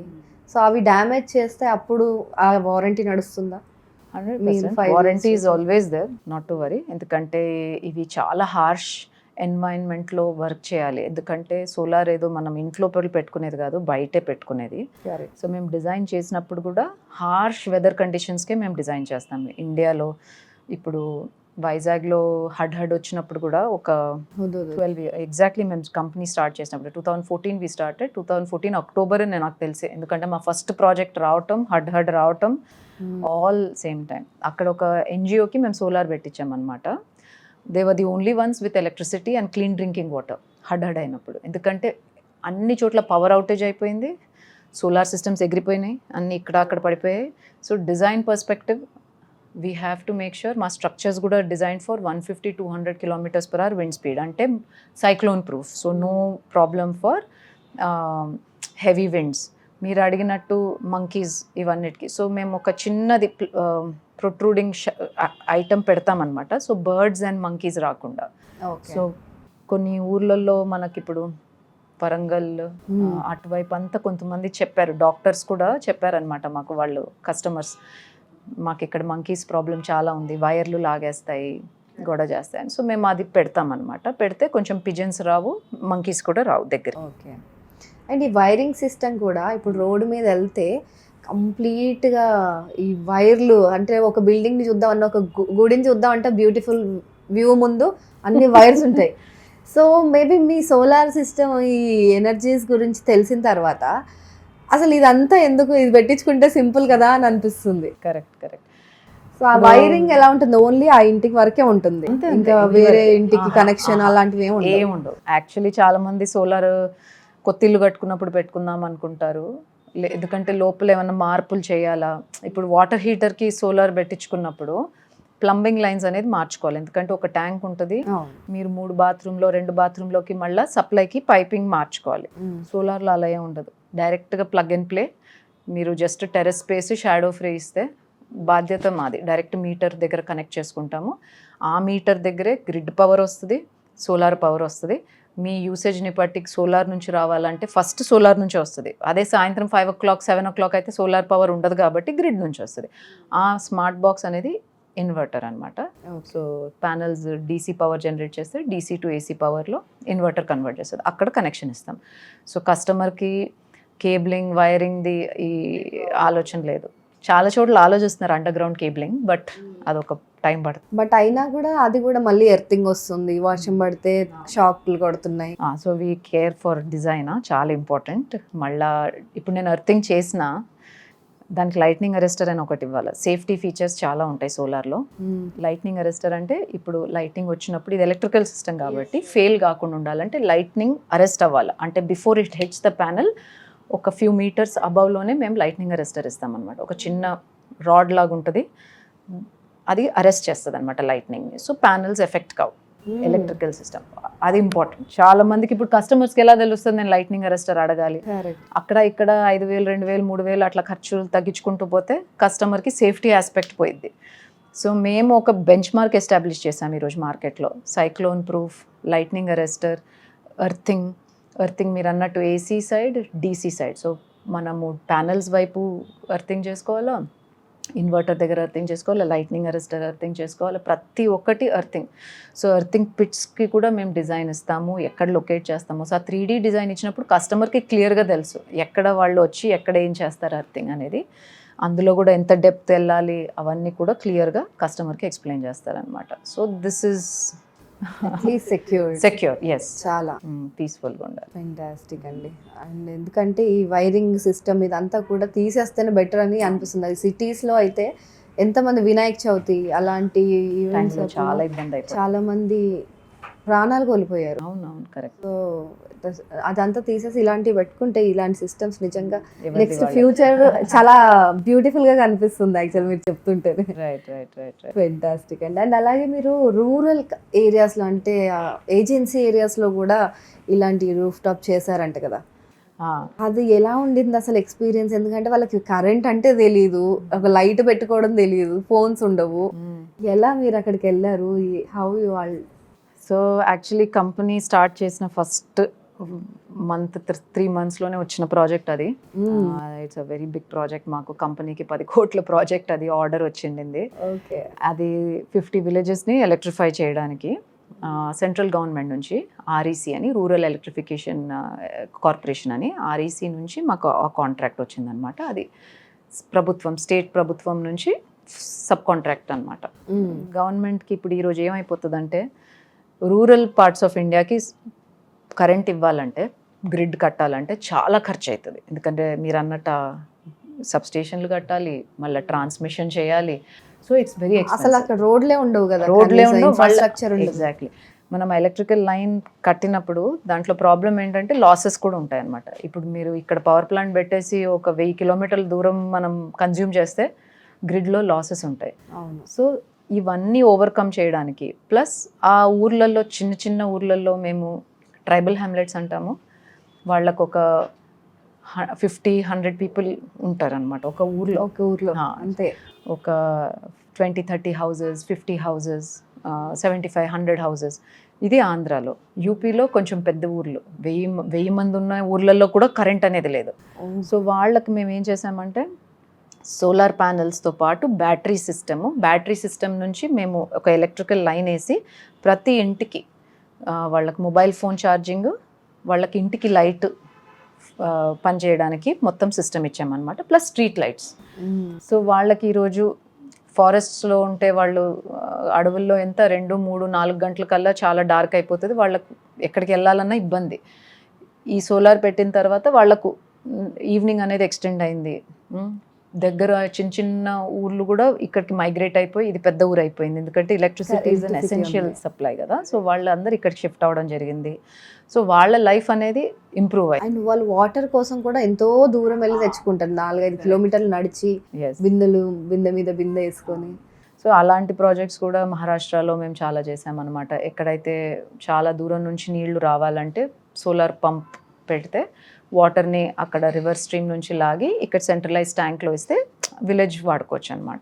సో అవి డ్యామేజ్ చేస్తే అప్పుడు ఆ వారంటీ నడుస్తుందా? 100% 5 warranty years is always there, not to worry. ఎందుకంటే ఇవి చాలా హార్ష్ ఎన్వైరన్మెంట్లో వర్క్ చేయాలి. ఎందుకంటే సోలార్ ఏదో మనం ఇంట్లో పెట్టుకునేది కాదు, బయటే పెట్టుకునేది. సో మేము డిజైన్ చేసినప్పుడు కూడా హార్ష్ వెదర్ కండిషన్స్కే మేము డిజైన్ చేస్తాం. ఇండియాలో ఇప్పుడు వైజాగ్లో హడ్ వచ్చినప్పుడు కూడా ఒక 12 ఎగ్జాక్ట్లీ మేము కంపెనీ స్టార్ట్ చేసినప్పుడు 2014 వి స్టార్టెడ్. 2014 అక్టోబర్ నేను నాకు తెలిసి, ఎందుకంటే మా ఫస్ట్ ప్రాజెక్ట్ రావటం, హడ్ రావటం ఆల్ సేమ్ టైం. అక్కడ ఒక ఎన్జిఓకి మేము సోలార్ పెట్టించామన్నమాట. They were the only ones with electricity and clean drinking water హడ్ అయినప్పుడు. ఎందుకంటే అన్ని చోట్ల పవర్ అవుటేజ్ అయిపోయింది, సోలార్ సిస్టమ్స్ ఎగిరిపోయినాయి, అన్ని ఇక్కడ అక్కడ పడిపోయాయి. So design perspective we have to make sure మా స్ట్రక్చర్స్ కూడా design for 150-200 km/h wind speed, అంటే cyclone proof. So no problem for heavy winds. మీరు అడిగినట్టు మంకీస్ ఇవన్నిటికి. సో మేము ఒక చిన్నది ప్రొట్రూడింగ్ ఐటమ్ పెడతామన్నమాట. సో బర్డ్స్ అండ్ మంకీస్ రాకుండా. సో కొన్ని ఊర్లలో మనకిప్పుడు వరంగల్ అటువైపు అంతా కొంతమంది చెప్పారు, డాక్టర్స్ కూడా చెప్పారనమాట మాకు, వాళ్ళు కస్టమర్స్, మాకు ఇక్కడ మంకీస్ ప్రాబ్లం చాలా ఉంది, వైర్లు లాగేస్తాయి, గొడవ చేస్తాయి. సో మేము అది పెడతామన్నమాట. పెడితే కొంచెం పిజన్స్ రావు, మంకీస్ కూడా రావు దగ్గర. ఓకే. అండ్ ఈ వైరింగ్ సిస్టమ్ కూడా ఇప్పుడు రోడ్డు మీద వెళ్తే కంప్లీట్గా ఈ వైర్లు, అంటే ఒక బిల్డింగ్ని చూద్దామన్నా, ఒక గుడిని చూద్దామంటే బ్యూటిఫుల్ వ్యూ ముందు అన్ని వైర్స్ ఉంటాయి. సో మేబీ మీ సోలార్ సిస్టమ్ ఈ ఎనర్జీస్ గురించి తెలిసిన తర్వాత అసలు ఇదంతా ఎందుకు, ఇది పెట్టించుకుంటే సింపుల్ కదా అని అనిపిస్తుంది. కరెక్ట్. సో ఆ వైరింగ్ ఎలా ఉంటుంది? ఓన్లీ ఆ ఇంటికి వరకే ఉంటుంది, ఇంకా వేరే ఇంటికి కనెక్షన్ అలాంటివి ఏముండవు. యాక్చువల్లీ చాలా మంది సోలార్ కొత్త ఇల్లు కట్టుకున్నప్పుడు పెట్టుకుందాం అనుకుంటారు, ఎందుకంటే లోపల ఏమైనా మార్పులు చేయాలా. ఇప్పుడు వాటర్ హీటర్కి సోలార్ పెట్టించుకున్నప్పుడు ప్లంబింగ్ లైన్స్ అనేది మార్చుకోవాలి. ఎందుకంటే ఒక ట్యాంక్ ఉంటుంది, మీరు 3 బాత్రూంలో 2 బాత్రూంలోకి మళ్ళీ సప్లైకి పైపింగ్ మార్చుకోవాలి. సోలార్లో అలా ఏం ఉండదు, డైరెక్ట్గా ప్లగ్ అండ్ ప్లే. మీరు just terrace space shadow free ఇస్తే బాధ్యత మాది. డైరెక్ట్ మీటర్ దగ్గర కనెక్ట్ చేసుకుంటాము. ఆ మీటర్ దగ్గరే గ్రిడ్ పవర్ వస్తుంది, సోలార్ పవర్ వస్తుంది. మీ యూసేజ్ని బట్టి సోలార్ నుంచి రావాలంటే ఫస్ట్ సోలార్ నుంచి వస్తుంది. అదే సాయంత్రం 5 o'clock 7 o'clock అయితే సోలార్ పవర్ ఉండదు కాబట్టి గ్రిడ్ నుంచి వస్తుంది. ఆ స్మార్ట్ బాక్స్ అనేది ఇన్వర్టర్ అనమాట. So panels DC power generate చేస్తే డీసీ టు ఏసీ పవర్లో ఇన్వర్టర్ కన్వర్ట్ చేస్తుంది, అక్కడ కనెక్షన్ ఇస్తాం. సో కస్టమర్కి కేబులింగ్ వైరింగ్ది ఈ ఆలోచన లేదు. చాలా చోట్ల ఆలోచిస్తున్నారు అండర్ గ్రౌండ్ కేబులింగ్, బట్ అదొక టైం పడుతుంది. బట్ అయినా కూడా అది కూడా మళ్ళీ ఎర్తింగ్ వస్తుంది, వర్షం పడితే షాక్లు కొడుతున్నాయి. So we care for design, చాలా ఇంపార్టెంట్. మళ్ళీ ఇప్పుడు నేను ఎర్తింగ్ చేసిన దానికి లైట్నింగ్ అరెస్టర్ అని ఒకటి ఇవ్వాలి. సేఫ్టీ ఫీచర్స్ చాలా ఉంటాయి సోలార్లో. లైట్నింగ్ అరెస్టర్ అంటే ఇప్పుడు లైటింగ్ వచ్చినప్పుడు, ఇది ఎలక్ట్రికల్ సిస్టమ్ కాబట్టి ఫెయిల్ కాకుండా ఉండాలంటే లైట్నింగ్ అరెస్ట్ అవ్వాలి. అంటే before it hits the panel ఒక ఫ్యూ మీటర్స్ అబవ్లోనే మేము లైట్నింగ్ అరెస్టర్ ఇస్తామన్నమాట. ఒక చిన్న రాడ్ లాగా ఉంటుంది, అది అరెస్ట్ చేస్తుంది అనమాట లైట్నింగ్ని. సో ప్యానల్స్ ఎఫెక్ట్ కావు. ఎలక్ట్రికల్ సిస్టమ్ అది ఇంపార్టెంట్. చాలా మందికి ఇప్పుడు కస్టమర్స్కి ఎలా తెలుస్తుంది నేను లైట్నింగ్ అరెస్టర్ అడగాలి, అక్కడ ఇక్కడ 5,000 2,000 3,000 అట్లా ఖర్చులు తగ్గించుకుంటూ పోతే కస్టమర్కి సేఫ్టీ ఆస్పెక్ట్ పోయిద్ది. సో మేము ఒక బెంచ్ మార్క్ ఎస్టాబ్లిష్ చేసాం ఈరోజు మార్కెట్లో. Cyclone proof, lightning arrester, earthing మీరు అన్నట్టు AC side, DC side. So మనము ప్యానల్స్ వైపు ఎర్తింగ్ చేసుకోవాలా, ఇన్వర్టర్ దగ్గర ఎర్తింగ్ చేసుకోవాలి, లైట్నింగ్ అరెస్టర్ ఎర్తింగ్ చేసుకోవాలి, ప్రతి ఒక్కటి ఎర్తింగ్. సో ఎర్తింగ్ పిట్స్కి కూడా మేము డిజైన్ ఇస్తాము, ఎక్కడ లొకేట్ చేస్తాము. సో ఆ 3D డిజైన్ ఇచ్చినప్పుడు కస్టమర్కి క్లియర్గా తెలుసు ఎక్కడ వాళ్ళు వచ్చి ఎక్కడ ఏం చేస్తారు ఎర్తింగ్ అనేది. అందులో కూడా ఎంత డెప్త్ వెళ్ళాలి అవన్నీ కూడా క్లియర్గా కస్టమర్కి ఎక్స్ప్లెయిన్ చేస్తారనమాట. So this is at least secure secure, yes, చాలా పీస్ఫుల్గా ఉండాలి. ఫెంటాస్టిక్ అండి. అండ్ ఎందుకంటే ఈ వైరింగ్ సిస్టమ్ ఇదంతా కూడా తీసేస్తేనే బెటర్ అని అనిపిస్తుంది. అది సిటీస్లో అయితే ఎంతమంది వినాయక చవితి అలాంటి ఈవెంట్స్ టైంలో చాలా ఇబ్బంది అయిపోయింది. చాలా మంది ప్రాణాలు కోల్పోయారు. అవునవును, కరెక్ట్. సో అదంతా తీసేసి ఇలాంటివి పెట్టుకుంటే ఇలాంటి సిస్టమ్స్ నిజంగా ఎవరిది నెక్స్ట్ వాళ్ళే. ఫ్యూచర్ చాలా బ్యూటిఫుల్ గా కనిపిస్తుంది యాక్చువల్ మీరు చెప్తుంటే. Right right right right. Fantastic అండి. అండ్ అలాగే మీరు రూరల్ ఏరియాస్లో అంటే ఏజెన్సీ ఏరియాస్లో కూడా ఇలాంటి రూఫ్ టాప్ చేశారంట కదా, అది ఎలా ఉండింది అసలు ఎక్స్పీరియన్స్? ఎందుకంటే వాళ్ళకి కరెంట్ అంటే తెలియదు, ఒక లైట్ పెట్టుకోవడం తెలియదు, ఫోన్స్ ఉండవు. ఎలా మీరు అక్కడికి వెళ్ళారు? How you all? So actually company start చేసిన ఫస్ట్ మంత్ 3 monthsలోనే వచ్చిన ప్రాజెక్ట్ అది. It's a very big project. మాకు కంపెనీకి 10 కోట్ల ప్రాజెక్ట్ అది, ఆర్డర్ వచ్చిండింది. ఓకే. అది 50 విలేజెస్ని ఎలక్ట్రిఫై చేయడానికి సెంట్రల్ గవర్నమెంట్ నుంచి ఆర్ఈసీ అని, రూరల్ ఎలక్ట్రిఫికేషన్ కార్పొరేషన్ అని, ఆర్ఈసీ నుంచి మాకు ఆ కాంట్రాక్ట్ వచ్చిందనమాట. అది ప్రభుత్వం, స్టేట్ ప్రభుత్వం నుంచి సబ్ కాంట్రాక్ట్ అనమాట. గవర్నమెంట్కి ఇప్పుడు ఈరోజు ఏమైపోతుందంటే, రూరల్ పార్ట్స్ ఆఫ్ ఇండియాకి కరెంట్ ఇవ్వాలంటే, గ్రిడ్ కట్టాలంటే చాలా ఖర్చు అవుతుంది. ఎందుకంటే మీరు అన్నట్టు సబ్స్టేషన్లు కట్టాలి, మళ్ళీ ట్రాన్స్మిషన్ చేయాలి. సో ఇట్స్ వెరీ అసలు ఎక్స్పెన్సివ్. అక్కడ రోడ్లే ఉండవు కదా, రోడ్లే ఉండవు, ఇన్ఫ్రాస్ట్రక్చర్ ఉండదు. ఎగ్జాక్ట్లీ. మనం ఎలక్ట్రికల్ లైన్ కట్టినప్పుడు దాంట్లో ప్రాబ్లం ఏంటంటే లాసెస్ కూడా ఉంటాయి అన్నమాట. ఇప్పుడు మీరు ఇక్కడ పవర్ ప్లాంట్ పెట్టేసి ఒక 1000 కిలోమీటర్ల దూరం మనం కన్జ్యూమ్ చేస్తే గ్రిడ్లో లాసెస్ ఉంటాయి. అవును. సో ఇవన్నీ ఓవర్కమ్ చేయడానికి, ప్లస్ ఆ ఊర్లలో, చిన్న చిన్న ఊర్లలో మేము ట్రైబల్ హ్యామ్లెట్స్ అంటాము, వాళ్ళకు ఒక 50-100 పీపుల్ ఉంటారనమాట ఒక ఊర్లో. ఒక ఊర్లో అంతే. ఒక 20-30 హౌసెస్, 50 హౌసెస్, 75-100 హౌసెస్. ఇది ఆంధ్రాలో. యూపీలో కొంచెం పెద్ద ఊర్లు, 1000 మంది ఉన్న ఊర్లలో కూడా కరెంట్ అనేది లేదు. సో వాళ్ళకి మేము ఏం చేసామంటే, సోలార్ ప్యానెల్స్తో పాటు బ్యాటరీ సిస్టమ్ నుంచి మేము ఒక ఎలక్ట్రికల్ లైన్ వేసి ప్రతి ఇంటికి వాళ్ళకి మొబైల్ ఫోన్ ఛార్జింగ్, వాళ్ళకి ఇంటికి లైట్ పనిచేయడానికి మొత్తం సిస్టమ్ ఇచ్చామన్నమాట, ప్లస్ స్ట్రీట్ లైట్స్. సో వాళ్ళకి ఈరోజు ఫారెస్ట్స్లో ఉంటే వాళ్ళు అడవుల్లో ఎంత 2-3-4 గంటల కల్లా చాలా డార్క్ అయిపోతుంది, వాళ్ళకు ఎక్కడికి వెళ్ళాలన్నా ఇబ్బంది. ఈ సోలార్ పెట్టిన తర్వాత వాళ్ళకు ఈవినింగ్ అనేది ఎక్స్టెండ్ అయింది. దగ్గర చిన్న చిన్న ఊర్లు కూడా ఇక్కడికి మైగ్రేట్ అయిపోయి ఇది పెద్ద ఊరు అయిపోయింది, ఎందుకంటే electricity is an essential supply కదా. సో వాళ్ళందరూ ఇక్కడికి షిఫ్ట్ అవ్వడం జరిగింది. సో వాళ్ళ లైఫ్ అనేది ఇంప్రూవ్ అయ్యింది. అండ్ వాళ్ళు వాటర్ కోసం కూడా ఎంతో దూరం వెళ్ళి తెచ్చుకుంటారు, 4-5 కిలోమీటర్లు నడిచి, బిందె మీద బిందె వేసుకొని. సో అలాంటి ప్రాజెక్ట్స్ కూడా మహారాష్ట్రలో మేము చాలా చేసామన్నమాట. ఎక్కడైతే చాలా దూరం నుంచి నీళ్లు రావాలంటే సోలార్ పంప్ పెడితే వాటర్ని అక్కడ రివర్ స్ట్రీమ్ నుంచి లాగి ఇక్కడ సెంట్రలైజ్ ట్యాంక్లో ఇస్తే విలేజ్ వాడుకోవచ్చు అనమాట.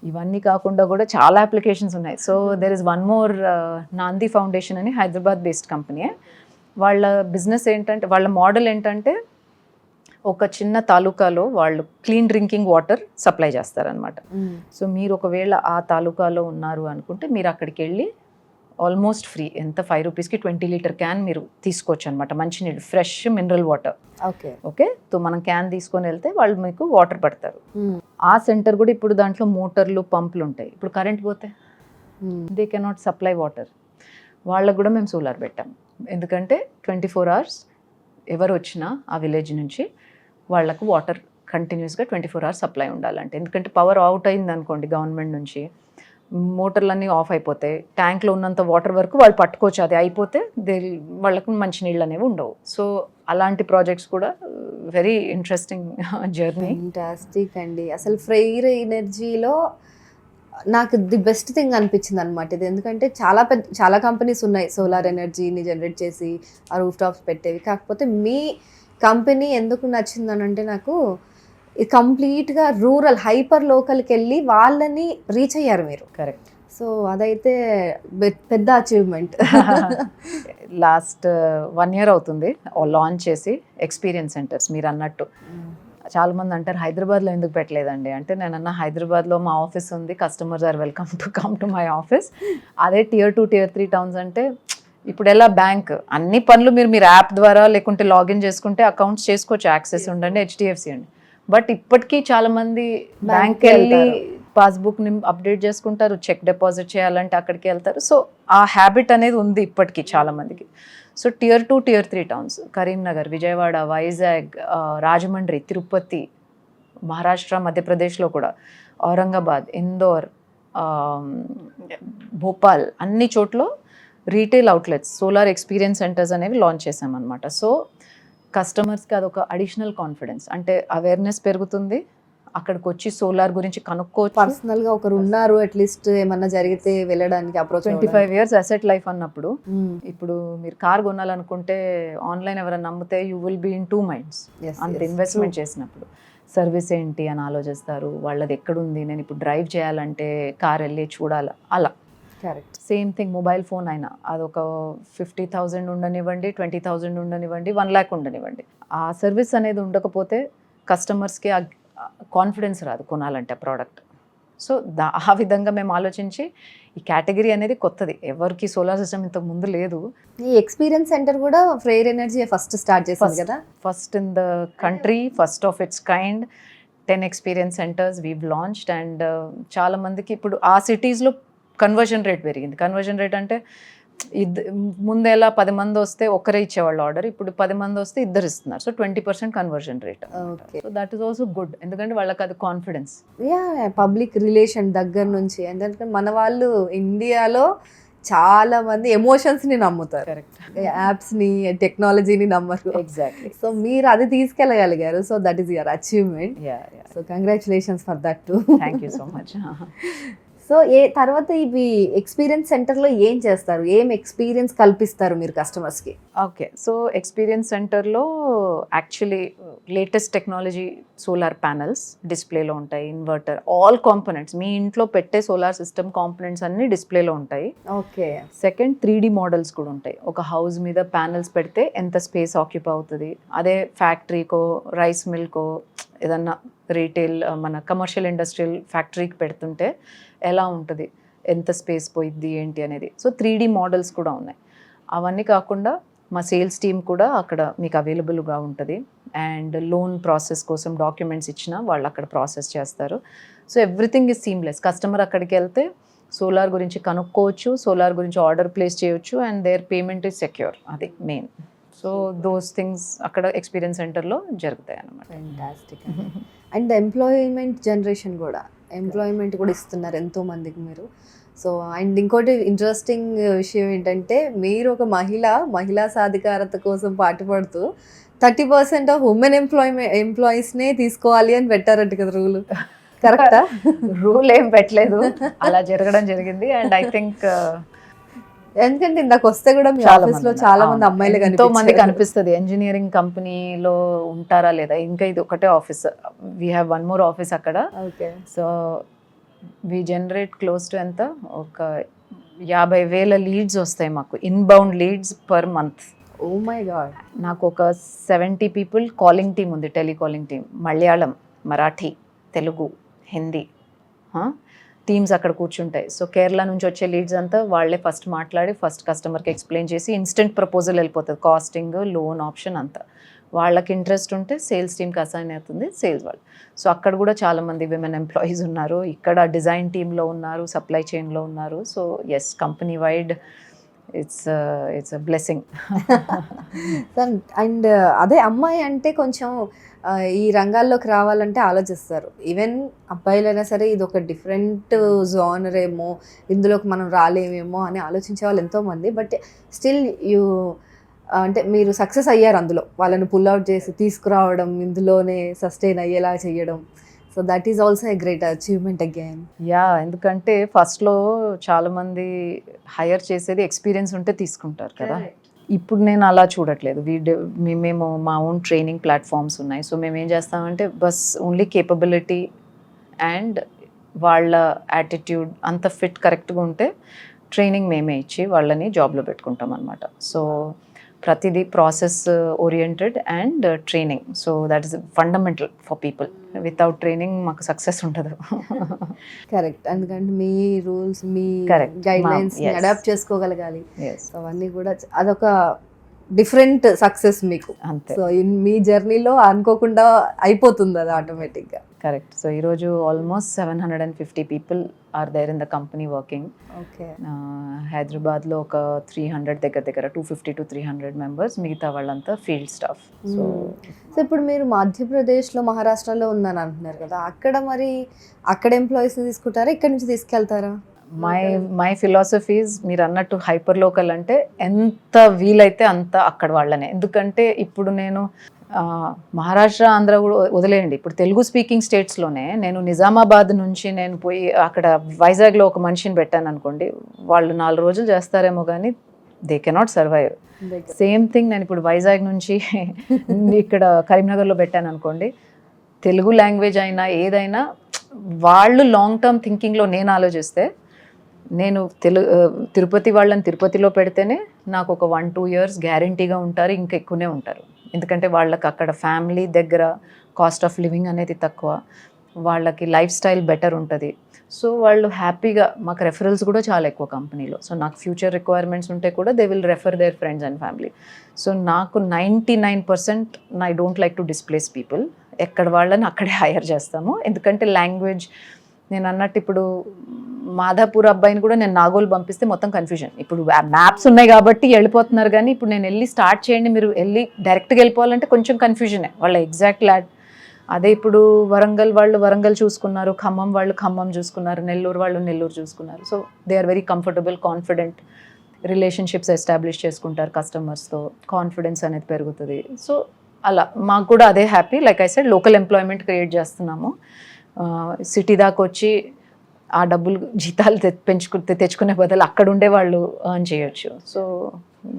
ఇవన్నీ కాకుండా కూడా చాలా అప్లికేషన్స్ ఉన్నాయి. So there is one more, నాంది ఫౌండేషన్ అని హైదరాబాద్ బేస్డ్ కంపెనీ. వాళ్ళ బిజినెస్ ఏంటంటే, వాళ్ళ మోడల్ ఏంటంటే, ఒక చిన్న తాలూకాలో వాళ్ళు క్లీన్ డ్రింకింగ్ వాటర్ సప్లై చేస్తారనమాట. సో మీరు ఒకవేళ ఆ తాలూకాలో ఉన్నారు అనుకుంటే మీరు అక్కడికి వెళ్ళి ఆల్మోస్ట్ ఫ్రీ, ఎంత 5 రూపీస్కి 20 లీటర్ క్యాన్ మీరు తీసుకోవచ్చు అనమాట, మంచినీళ్ళు, fresh mineral water. Okay. So మనం క్యాన్ తీసుకొని వెళ్తే వాళ్ళు మీకు వాటర్ పడతారు. ఆ సెంటర్ కూడా ఇప్పుడు దాంట్లో మోటార్లు, పంపులు ఉంటాయి. ఇప్పుడు కరెంట్ పోతే దే కెనాట్ సప్లై వాటర్. వాళ్ళకు కూడా మేము సోలార్ పెట్టాం, ఎందుకంటే 24 hours ఎవరు వచ్చినా ఆ విలేజ్ నుంచి వాళ్ళకు వాటర్ కంటిన్యూస్గా 24 hours సప్లై ఉండాలంటే. ఎందుకంటే పవర్ అవుట్ అయింది అనుకోండి గవర్నమెంట్ నుంచి, మోటార్లన్నీ ఆఫ్ అయిపోతాయి, ట్యాంక్లో ఉన్నంత వాటర్ వరకు వాళ్ళు పట్టుకోవచ్చు, అది అయిపోతే వాళ్ళకు మంచి నీళ్ళు అనేవి ఉండవు. సో అలాంటి ప్రాజెక్ట్స్ కూడా వెరీ ఇంట్రెస్టింగ్ జర్నీ. ఫెంటాస్టిక్ అండి. అసలు ఫ్రెయిర్ ఎనర్జీలో నాకు ది బెస్ట్ థింగ్ అనిపించింది అనమాట ఇది. ఎందుకంటే చాలా కంపెనీస్ ఉన్నాయి సోలార్ ఎనర్జీని జనరేట్ చేసి ఆ రూఫ్ టాప్స్ పెట్టేవి. కాకపోతే మీ కంపెనీ ఎందుకు నచ్చిందని అంటే, నాకు కంప్లీట్గా రూరల్ హైపర్ లోకల్కి వెళ్ళి వాళ్ళని రీచ్ అయ్యారు మీరు. కరెక్ట్. సో అదైతే పెద్ద అచీవ్మెంట్. లాస్ట్ 1 year అవుతుంది లాంచ్ చేసి ఎక్స్పీరియన్స్ సెంటర్స్. మీరు అన్నట్టు చాలామంది అంటారు హైదరాబాద్లో ఎందుకు పెట్టలేదండి అంటే, నేను అన్న హైదరాబాద్లో మా ఆఫీస్ ఉంది, customers are welcome to come to my office. అదే Tier 2, Tier 3 టౌన్స్ అంటే ఇప్పుడు ఎలా బ్యాంక్ అన్ని పనులు మీరు యాప్ ద్వారా లేకుంటే లాగిన్ చేసుకుంటే అకౌంట్స్ చేసుకోవచ్చు, యాక్సెస్ ఉండండి, HDFC అండి. బట్ ఇప్పటికీ చాలా మంది బ్యాంక్ వెళ్ళి పాస్బుక్ని అప్డేట్ చేసుకుంటారు, చెక్ డిపాజిట్ చేయాలంటే అక్కడికి వెళ్తారు. సో ఆ హ్యాబిట్ అనేది ఉంది ఇప్పటికీ చాలామందికి. So Tier 2, Tier 3 towns, Karimnagar, Vijayawada, Vizag, Rajahmundry, Tirupati, Maharashtra, మధ్యప్రదేశ్లో కూడా, ఔరంగాబాద్, ఇందోర్, భోపాల్, అన్ని చోట్ల retail outlets, solar experience centres అనేవి లాంచ్ చేసామన్నమాట. సో కస్టమర్స్కి అదొక అడిషనల్ కాన్ఫిడెన్స్, అంటే అవేర్నెస్ పెరుగుతుంది, అక్కడికి వచ్చి సోలార్ గురించి కనుక్కోవచ్చు. పర్సనల్ గా ఒకరు ఉన్నారు అట్లీస్ట్ ఏమన్నా జరిగితే వెళ్ళడానికి అప్రోచ్ 25 years అసెట్ లైఫ్ అన్నప్పుడు, ఇప్పుడు మీరు కార్ కొనాలనుకుంటే ఆన్లైన్ ఎవరైనా నమ్మితే you will be in 2 minds. అంత ఇన్వెస్ట్మెంట్ చేసినప్పుడు సర్వీస్ ఏంటి అని ఆలోచిస్తారు, వాళ్ళది ఎక్కడుంది, నేను ఇప్పుడు డ్రైవ్ చేయాలంటే కార్ వెళ్ళి చూడాలి, అలా. Correct. Same thing mobile phone అయినా అదొక 50,000 ఉండనివ్వండి, 20,000 ఉండనివ్వండి, 1 lakh ఉండనివ్వండి, ఆ సర్వీస్ అనేది ఉండకపోతే కస్టమర్స్కి కాన్ఫిడెన్స్ రాదు కొనాలంటే ప్రోడక్ట్. సో ఆ విధంగా మేము ఆలోచించి ఈ కేటగిరీ అనేది కొత్తది, ఎవరికి సోలార్ సిస్టమ్ ఇంతకు ముందు లేదు. ఈ ఎక్స్పీరియన్స్ సెంటర్ కూడా ఫ్రెయిర్ ఎనర్జీ ఫస్ట్ స్టార్ట్ చేసింది కదా, first in the country, first of its kind. 10 experience centers we've launched. And చాలా మందికి ఇప్పుడు ఆ సిటీస్లో కన్వర్జన్ రేట్ పెరిగింది. కన్వర్జన్ రేట్ అంటే ముందేలా 10 మంది వస్తే ఒకరే ఇచ్చేవాళ్ళు ఆర్డర్, ఇప్పుడు 10 మంది వస్తే ఇద్దరు ఇస్తున్నారు. So 20% conversion rate. So that is also good, ఎందుకంటే వాళ్ళకి అది కాన్ఫిడెన్స్. పబ్లిక్ రిలేషన్ దగ్గర నుంచి. ఎందుకంటే మన వాళ్ళు ఇండియాలో చాలా మంది ఎమోషన్స్ ని నమ్ముతారు, కరెక్ట్, యాప్స్ ని, టెక్నాలజీని నమ్మరు. ఎగ్జాక్ట్లీ. సో మీరు అది తీసుకెళ్ళగలిగారు. So that is your achievement. So congratulations for that too. Thank you so much. So తర్వాత ఇవి ఎక్స్పీరియన్స్ సెంటర్లో ఏం చేస్తారు, ఏం ఎక్స్పీరియన్స్ కల్పిస్తారు మీరు కస్టమర్స్కి? ఓకే, సో ఎక్స్పీరియన్స్ సెంటర్లో actually latest technology solar panels డిస్ప్లేలో ఉంటాయి, ఇన్వర్టర్, ఆల్ కాంపోనెంట్స్, మీ ఇంట్లో పెట్టే సోలార్ సిస్టమ్ కాంపోనెంట్స్ అన్ని డిస్ప్లేలో ఉంటాయి. ఓకే. సెకండ్ 3D మోడల్స్ కూడా ఉంటాయి. ఒక హౌస్ మీద ప్యానల్స్ పెడితే ఎంత స్పేస్ ఆక్యుపై అవుతుంది, అదే ఫ్యాక్టరీకో, రైస్ మిల్కో, ఏదన్నా రీటైల్ మన కమర్షియల్ ఇండస్ట్రియల్ ఫ్యాక్టరీకి పెడుతుంటే ఎలా ఉంటుంది, ఎంత స్పేస్ పోయిద్ది ఏంటి అనేది. సో 3D మోడల్స్ కూడా ఉన్నాయి. అవన్నీ కాకుండా మా సేల్స్ టీమ్ కూడా అక్కడ మీకు అవైలబుల్గా ఉంటుంది. అండ్ లోన్ ప్రాసెస్ కోసం డాక్యుమెంట్స్ ఇచ్చినా వాళ్ళు అక్కడ ప్రాసెస్ చేస్తారు. So everything is seamless. Customer అక్కడికి వెళ్తే సోలార్ గురించి కనుక్కోవచ్చు, సోలార్ గురించి ఆర్డర్ ప్లేస్ చేయొచ్చు, and their payment is secure. అది మెయిన్. సో దోస్ థింగ్స్ అక్కడ ఎక్స్పీరియన్స్ సెంటర్లో జరుగుతాయి అన్నమాట. ఫ్యాంటాస్టిక్. అండ్ ఎంప్లాయ్మెంట్ జనరేషన్ కూడా, ఎంప్లాయ్మెంట్ కూడా ఇస్తున్నారు ఎంతో మందికి మీరు. సో అండ్ ఇంకోటి ఇంట్రెస్టింగ్ విషయం ఏంటంటే, మీరు ఒక మహిళా సాధికారత కోసం పాటుపడుతూ 30% ఆఫ్ ఉమెన్ ఎంప్లాయీస్నే తీసుకోవాలి అని పెట్టారంట కదా రూల్. కరెక్టా? రూల్ ఏం పెట్టలేదు, అలా జరగడం జరిగింది. అండ్ ఐ థింక్ ఎందుకంటే ఇందాక వస్తే కూడా మీ ఆఫీస్లో చాలా మంది అమ్మాయిలు ఎంతో మంది కనిపిస్తుంది. ఇంజనీరింగ్ కంపెనీలో ఉంటారా లేదా, ఇంకా ఇది ఒకటే office, we have 1 more office అక్కడ. Okay. So we generate close to ఎంత, ఒక 50,000 లీడ్స్ వస్తాయి మాకు, inbound leads per month. Oh my God. నాకు ఒక 70 people కాలింగ్ టీమ్ ఉంది, telecalling team, Malayalam, Marathi, Telugu, Hindi teams అక్కడ కూర్చుంటాయి. సో కేరళ నుంచి వచ్చే లీడ్స్ అంతా వాళ్ళే ఫస్ట్ మాట్లాడి ఫస్ట్ కస్టమర్కి ఎక్స్ప్లెయిన్ చేసి ఇన్స్టెంట్ ప్రపోజల్ వెళ్ళిపోతుంది, కాస్టింగ్, లోన్ ఆప్షన్ అంతా. వాళ్ళకి ఇంట్రెస్ట్ ఉంటే సేల్స్ టీమ్కి అసైన్ అవుతుంది, సేల్స్ వాళ్ళు. సో అక్కడ కూడా చాలామంది విమెన్ ఎంప్లాయీస్ ఉన్నారు, ఇక్కడ డిజైన్ టీంలో ఉన్నారు, సప్లై చైన్లో ఉన్నారు. So yes, company wide it's a blessing. And అదే అమ్మాయి అంటే కొంచెం ఈ రంగాల్లోకి రావాలంటే ఆలోచిస్తారు. ఈవెన్ అబ్బాయిలైనా సరే ఇది ఒక డిఫరెంట్ జోనర్ ఏమో, ఇందులోకి మనం రాలేమేమో అని ఆలోచించే వాళ్ళు ఎంతోమంది. బట్ స్టిల్ అంటే మీరు సక్సెస్ అయ్యారు అందులో, వాళ్ళని పుల్ అవుట్ చేసి తీసుకురావడం, ఇందులోనే సస్టైన్ అయ్యేలా చేయడం. So that is also a great achievement again. Yeah, ఎందుకంటే ఫస్ట్లో చాలామంది హైర్ చేసేది ఎక్స్పీరియన్స్ ఉంటే తీసుకుంటారు కదా. ఇప్పుడు నేను అలా చూడట్లేదు. మేము మా ఓన్ ట్రైనింగ్ ప్లాట్ఫామ్స్ ఉన్నాయి. సో మేము ఏం చేస్తామంటే బస్ ఓన్లీ కేపబిలిటీ అండ్ వాళ్ళ యాటిట్యూడ్ అంత ఫిట్ కరెక్ట్గా ఉంటే ట్రైనింగ్ మేమే ఇచ్చి వాళ్ళని జాబ్లో పెట్టుకుంటాం అనమాట. సో ప్రతిదీ process oriented and training. So that is fundamental for people. Without training మాకు సక్సెస్ ఉండదు. కరెక్ట్. ఎందుకంటే మీ రూల్స్, మీ Correct. గైడ్ లైన్స్ అడాప్ట్ చేసుకోగలగాలి. Yes. సో అవన్నీ కూడా అదొక డిఫరెంట్ సక్సెస్ మీకు. అంతే. సో మీ జర్నీలో అనుకోకుండా అయిపోతుంది అది ఆటోమేటిక్గా. కరెక్ట్. సో ఈరోజు almost 750 people are there in the company working. Okay. హైదరాబాద్లో ఒక 300 దగ్గర 250 to 300 మెంబర్స్, మిగతా వాళ్ళంతా ఫీల్డ్ స్టాఫ్. సో సో ఇప్పుడు మీరు మధ్యప్రదేశ్లో, మహారాష్ట్రలో ఉందని అంటున్నారు కదా, అక్కడ మరి అక్కడ ఎంప్లాయీస్ తీసుకుంటారా, ఇక్కడ నుంచి తీసుకెళ్తారా? మై ఫిలాసఫీస్ మీరు అన్నట్టు హైపర్ లోకల్ అంటే ఎంత వీలైతే అంత అక్కడ వాళ్ళనే. ఎందుకంటే ఇప్పుడు నేను మహారాష్ట్ర, ఆంధ్ర కూడా వదిలేయండి, ఇప్పుడు తెలుగు స్పీకింగ్ స్టేట్స్లోనే నేను నిజామాబాద్ నుంచి నేను పోయి అక్కడ వైజాగ్లో ఒక మనిషిని పెట్టాను అనుకోండి, వాళ్ళు 4 రోజులు చేస్తారేమో కానీ they cannot survive. Same thing నేను ఇప్పుడు వైజాగ్ నుంచి ఇక్కడ కరీంనగర్లో పెట్టాను అనుకోండి, తెలుగు లాంగ్వేజ్ అయినా ఏదైనా వాళ్ళు లాంగ్ టర్మ్ థింకింగ్లో నేను ఆలోచిస్తే, నేను తిరుపతి వాళ్ళని తిరుపతిలో పెడితేనే నాకు ఒక 1-2 years గ్యారంటీగా ఉంటారు, ఇంకా ఎక్కువనే ఉంటారు. ఎందుకంటే వాళ్ళకి అక్కడ ఫ్యామిలీ దగ్గర కాస్ట్ ఆఫ్ లివింగ్ అనేది తక్కువ, వాళ్ళకి లైఫ్ స్టైల్ బెటర్ ఉంటుంది. సో వాళ్ళు హ్యాపీగా, మాకు రెఫరల్స్ కూడా చాలా ఎక్కువ కంపెనీలో. సో నాకు ఫ్యూచర్ రిక్వైర్మెంట్స్ ఉంటే కూడా they will refer their friends and family. So నాకు 99% I don't like to displace people. ఎక్కడ వాళ్ళని అక్కడే హైర్ చేస్తాము. ఎందుకంటే లాంగ్వేజ్, నేను అన్నట్టు ఇప్పుడు మాధాపూర్ అబ్బాయిని కూడా నేను నాగోల్ పంపిస్తే మొత్తం కన్ఫ్యూజన్. ఇప్పుడు మ్యాప్స్ ఉన్నాయి కాబట్టి వెళ్ళిపోతున్నారు, కానీ ఇప్పుడు నేను వెళ్ళి స్టార్ట్ చేయండి మీరు వెళ్ళి డైరెక్ట్గా వెళ్ళిపోవాలంటే కొంచెం కన్ఫ్యూజనే వాళ్ళ ఎగ్జాక్ట్ ల్యాడ్. అదే ఇప్పుడు వరంగల్ వాళ్ళు వరంగల్ చూసుకున్నారు, ఖమ్మం వాళ్ళు ఖమ్మం చూసుకున్నారు, నెల్లూరు వాళ్ళు నెల్లూరు చూసుకున్నారు. So they are very comfortable, confident, relationships establish చేసుకుంటారు కస్టమర్స్తో, కాన్ఫిడెన్స్ అనేది పెరుగుతుంది. సో అలా మాకు కూడా అదే happy. Like I said, local employment create చేస్తున్నాము. సిటీ దాకా వచ్చి ఆ డబ్బులు జీతాలు తెచ్చుకునే బదులు అక్కడ ఉండే వాళ్ళు ఎర్న్ చేయొచ్చు. So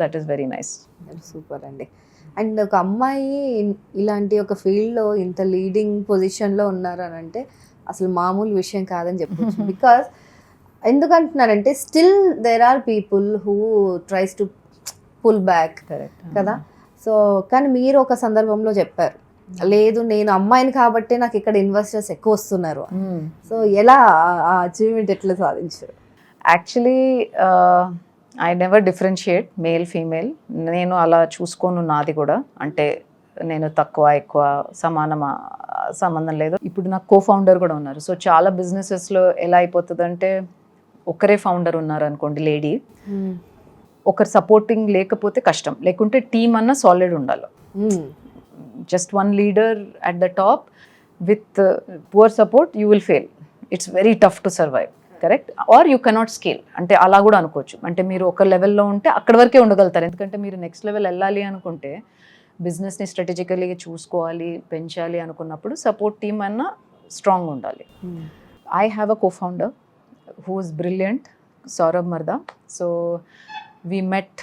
that is very nice. Super అండి. అండ్ ఒక అమ్మాయి ఇలాంటి ఒక ఫీల్డ్లో ఇంత లీడింగ్ పొజిషన్లో ఉన్నారు అని అంటే అసలు మామూలు విషయం కాదని చెప్పొచ్చు. బికాస్ ఎందుకంటున్నారంటే still there are people who tries to pull back కదా. సో కానీ మీరు ఒక సందర్భంలో చెప్పారు, లేదు నేను అమ్మాయిని కాబట్టి నాకు ఇక్కడ ఇన్వెస్టర్స్ ఎక్కువ వస్తున్నారు. సో ఎలా ఆ అచీవ్మెంట్ ఎట్లా సాధించారు? Actually I never differentiate male female. నేను అలా చూసుకోను, నాది కూడా అంటే నేను తక్కువ ఎక్కువ సంబంధం లేదు. ఇప్పుడు నాకు కో-ఫౌండర్ కూడా ఉన్నారు. సో చాలా బిజినెసెస్లో ఎలా అయిపోతుందంటే, ఒకరే ఫౌండర్ ఉన్నారు అనుకోండి లేడీ, ఒకరు సపోర్టింగ్ లేకపోతే కష్టం, లేకుంటే టీమ్ అన్న సాలిడ్ ఉండాలి. Just one leader at the top with poor support you will fail. It's very tough to survive, correct? Or you cannot scale, అంటే అలా కూడా అనుకోవచ్చు. అంటే మీరు ఒక లెవెల్లో ఉంటే అక్కడ వరకే ఉండగలుగుతారు. ఎందుకంటే మీరు నెక్స్ట్ లెవెల్ వెళ్ళాలి అనుకుంటే బిజినెస్ని స్ట్రాటజికల్గా చూసుకోవాలి, పెంచాలి అనుకున్నప్పుడు సపోర్ట్ టీమ్ అన్న స్ట్రాంగ్ ఉండాలి. I have a co-founder who is brilliant, Saurabh Marda. So we met,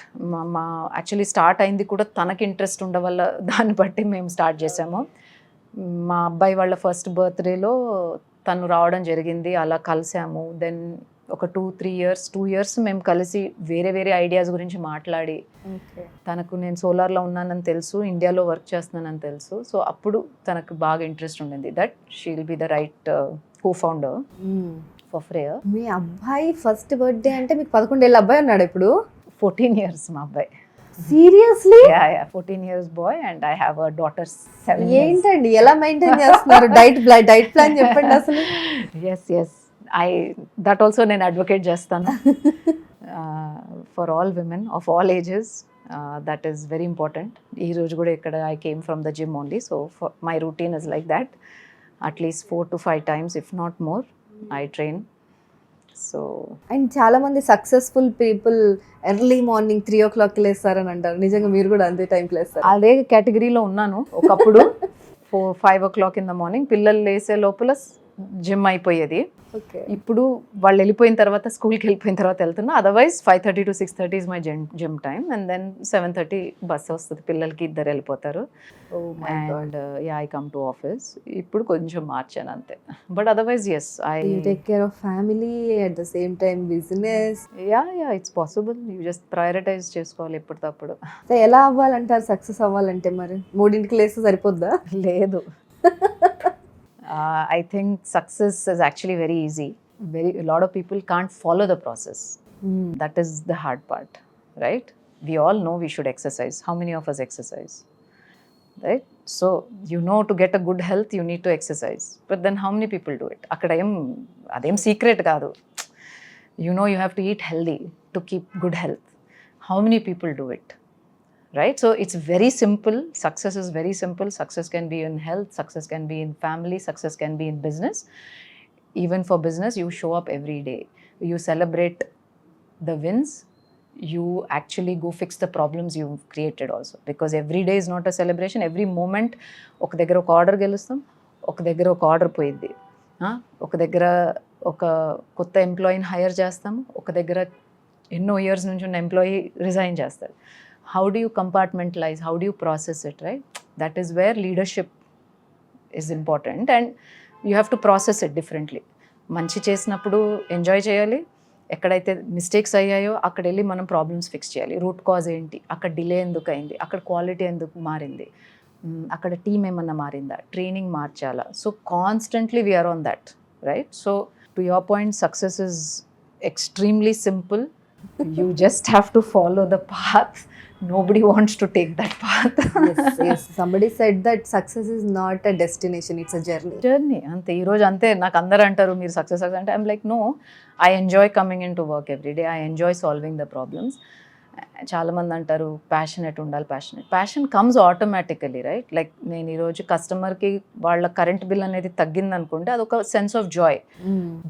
మా యాక్చువల్లీ స్టార్ట్ అయింది కూడా తనకి ఇంట్రెస్ట్ ఉండవల్ల దాన్ని బట్టి మేము స్టార్ట్ చేసాము. మా అబ్బాయి వాళ్ళ ఫస్ట్ బర్త్డేలో తను రావడం జరిగింది, అలా కలిసాము. దెన్ ఒక 2 years మేము కలిసి వేరే వేరే ఐడియాస్ గురించి మాట్లాడి, తనకు నేను సోలార్లో ఉన్నానని తెలుసు, ఇండియాలో వర్క్ చేస్తున్నానని తెలుసు. సో అప్పుడు తనకు బాగా ఇంట్రెస్ట్ ఉండింది that she will be the right co-founder for Freyr. మీ అబ్బాయి ఫస్ట్ బర్త్డే అంటే మీకు 11 ఏళ్ళ అబ్బాయి ఉన్నాడు ఇప్పుడు? 14 years మా అబ్బాయి. Seriously? Yeah, 14 years boy and I have a daughter 7 years. ఏంటండి ఎలా మెయింటైన్ చేస్తున్నారు డైట్ ప్లాన్ చెప్పండి అసలు. yes that also నేను అడ్వకేట్ చేస్తాను for all women of all ages. That is very important. ఈ రోజు కూడా ఇక్కడ I came from the gym only, so my routine is like that. At least 4 to 5 times if not more I train. So and చాలా మంది successful people early morning 3 o'clock లేస్తారని అంటారు. నిజంగా మీరు కూడా అంతే టైంకి లేస్తారు? అదే కేటగిరీలో ఉన్నాను ఒకప్పుడు. 4-5 o'clock in the morning, పిల్లలు లేసే లోపల జిమ్ అయిపోయేది. ఇప్పుడు వాళ్ళు వెళ్ళిపోయిన తర్వాత, స్కూల్కి వెళ్ళిపోయిన తర్వాత వెళ్తున్నా. Otherwise 5:30 to 6:30 is my gym time. And then 7:30 bus వస్తుంది, పిల్లలకి ఇద్దరు వెళ్ళిపోతారు. And I come to office. ఇప్పుడు కొంచెం మార్చాను అంతే. But otherwise yes, I take care of family at the same time business. Yeah it's possible. You just prioritize చేసుకోవాలి ఎప్పటికప్పుడు. సో ఎలా అవ్వాలంటారు సక్సెస్ అవ్వాలంటే? మరి 3ంటికి లేస్తే సరిపోద్దా? లేదు. I think success is actually very easy. A lot of people can't follow the process. That is the hard part, right? We all know we should exercise. How many of us exercise? right? So you know, to get a good health you need to exercise, but then how many people do it? Akkada adem secret kaadu. You know, you have to eat healthy to keep good health. How many people do it? Right? So it's very simple. Success is very simple. Success can be in health, success can be in family, success can be in business. Even for business, you show up every day, you celebrate the wins, you actually go fix the problems you've created also, because every day is not a celebration. Every moment ఒక దగ్గర ఒక order గెలుస్తాం, ఒక దగ్గర ఒక order పోయిద్ది, ఒక దగ్గర ఒక కొత్త ఎంప్లాయీని హైర్ చేస్తాము, ఒక దగ్గర ఎన్నో ఇయర్స్ నుంచి ఉన్న ఎంప్లాయీ రిజైన్ చేస్తారు. How do you compartmentalize? How do you process it, right? That is where leadership is important, and you have to process it differently. మంచి చేసినప్పుడు ఎంజాయ్ చేయాలి, ఎక్కడైతే మిస్టేక్స్ అయ్యాయో అక్కడ వెళ్ళి మనం ప్రాబ్లమ్స్ ఫిక్స్ చేయాలి. రూట్ కాజ్ ఏంటి, అక్కడ డిలే ఎందుకు అయింది, అక్కడ క్వాలిటీ ఎందుకు మారింది, అక్కడ టీమ్ ఏమన్నా మారిందా, ట్రైనింగ్ మార్చాలా. So constantly we are on that, right? So to your point, success is extremely simple. You just have to follow the path. Nobody wants to take that path. yes. Somebody said that success is not a destination, it's a journey. అంతే. ఈరోజు అంతే. నాకు అందరూ అంటారు మీరు success అంటే, I'm like no, I enjoy coming in to work every day, I enjoy solving the problems. చాలామంది అంటారు ప్యాషనెట్ ఉండాలి, passion comes automatically, right? Like నేను ఈరోజు కస్టమర్కి వాళ్ళ కరెంట్ బిల్ అనేది తగ్గింది అనుకుంటే అదొక sense of Joy.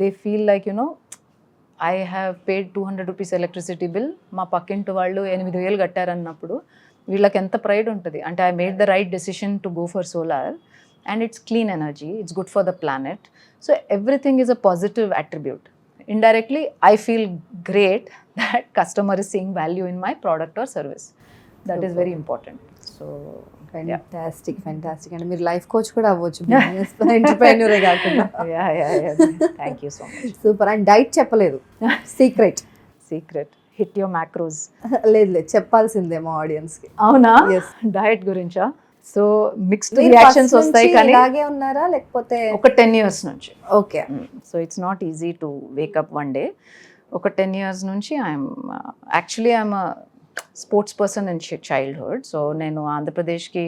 They feel like I have paid 200 rupees electricity bill, మా పక్కింటి వాళ్ళు 8,000 కట్టారన్నప్పుడు వీళ్ళకి ఎంత ప్రైడ్ ఉంటుంది అంటే, I made the right decision to go for solar and it's clean energy, it's good for the planet. So everything is a positive attribute. Indirectly, I feel great that customer is seeing value in my product or service. That is very important. So fantastic and మీరు life coach కూడా అవ్వచ్చు, business ఎంటర్‌ప్రెన్యూరే కాకుండా. yeah. Thank you so much. Super. And diet చెప్పలేదు, secret Hit your macros. లేదు చెప్పాల్సిందేమో ఆడియన్స్కి. అవునా? Yes. Diet గురించా? So mixed reactions వస్తాయి, కానీ ఇలాగే ఉన్నారా లేకపోతే ఒక 10 years నుంచి. Okay. So it's not easy to wake up one day. ఒక 10 years నుంచి I'm sports person in childhood. So నేను ఆంధ్రప్రదేశ్కి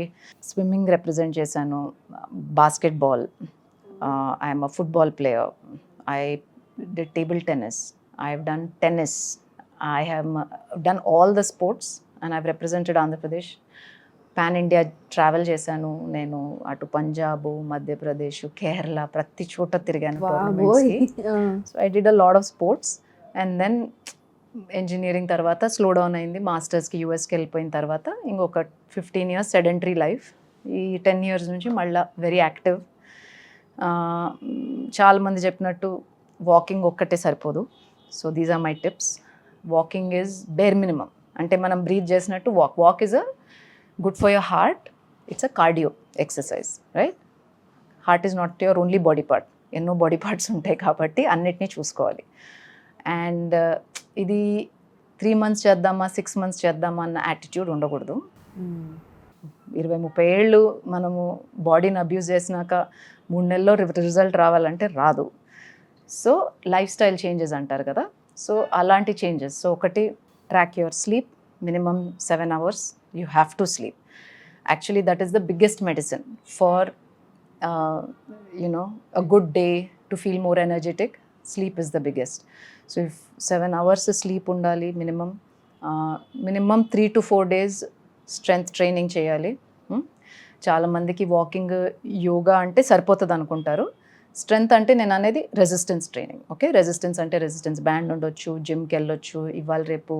స్విమ్మింగ్ రిప్రజెంట్ చేశాను, basketball, I'm a football player, I did table tennis, I have done tennis, I have done all the sports and I have represented Andhra Pradesh. Pan India travel చేశాను నేను, అటు పంజాబ్, మధ్యప్రదేశ్, కేరళ, ప్రతి చోట తిరిగాను టోర్నమెంట్స్కి. So I did a lot of sports. And then engineering తర్వాత slow down అయింది, మాస్టర్స్కి యూఎస్కి వెళ్ళిపోయిన తర్వాత ఇంకొక 15 years సెడెంటరీ లైఫ్. ఈ 10 years నుంచి మళ్ళీ వెరీ యాక్టివ్. చాలామంది చెప్పినట్టు వాకింగ్ ఒక్కటే సరిపోదు. So these are my tips. Walking is bare minimum. అంటే మనం బ్రీత్ చేసినట్టు walk is a good for your heart. It's a cardio exercise, right? Heart is not your only body part. ఎన్నో body parts ఉంటాయి కాబట్టి అన్నిటినీ చూసుకోవాలి. And ఇది 3 months చేద్దామా 6 months చేద్దామా అన్న యాటిట్యూడ్ ఉండకూడదు. 20-30 ఏళ్ళు మనము బాడీని అబ్యూజ్ చేసినాక 3 నెలల్లో రిజల్ట్ రావాలంటే రాదు. సో లైఫ్ స్టైల్ చేంజెస్ అంటారు కదా, సో అలాంటి చేంజెస్. సో ఒకటి, track your sleep, minimum 7 hours you have to sleep. Actually that is the biggest medicine for a good day to feel more energetic. Sleep is the biggest. So if 7 hours sleep undali minimum 3 to 4 days strength training cheyali. చాలా మందికి walking yoga అంటే సరిపోతుంది అనుకుంటారు. Strength అంటే నేను అనేది resistance training. Okay, resistance అంటే resistance band ఉండొచ్చు, జిమ్కి వెళ్ళొచ్చు, ఇవాళ రేపు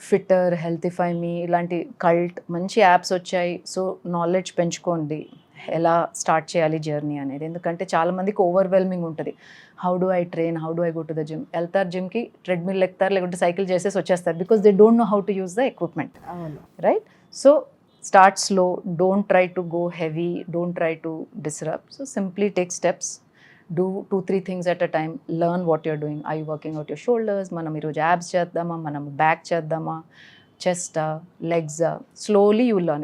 ఫిట్టర్, హెల్తిఫై మీ ఇలాంటి కల్ట్ మంచి యాప్స్ వచ్చాయి. సో నాలెడ్జ్ పెంచుకోండి ఎలా స్టార్ట్ చేయాలి జర్నీ అనేది. ఎందుకంటే చాలామందికి ఓవర్వెల్మింగ్ ఉంటుంది. How do I train, how do I go to the gym. వెళ్తారు జిమ్కి, ట్రెడ్మిల్ ఎక్కుతారు, లేకుంటే సైకిల్ చేసేసి వచ్చేస్తారు, because they don't know how to use the equipment, right? So start slow, don't try to go heavy, don't try to disrupt. So simply take steps, do 2-3 things at a time, learn what you're doing. Are you working out your shoulders? మనం ఈరోజు abs చేద్దామా, మనం back చేద్దామా, chest, legs, slowly you learn.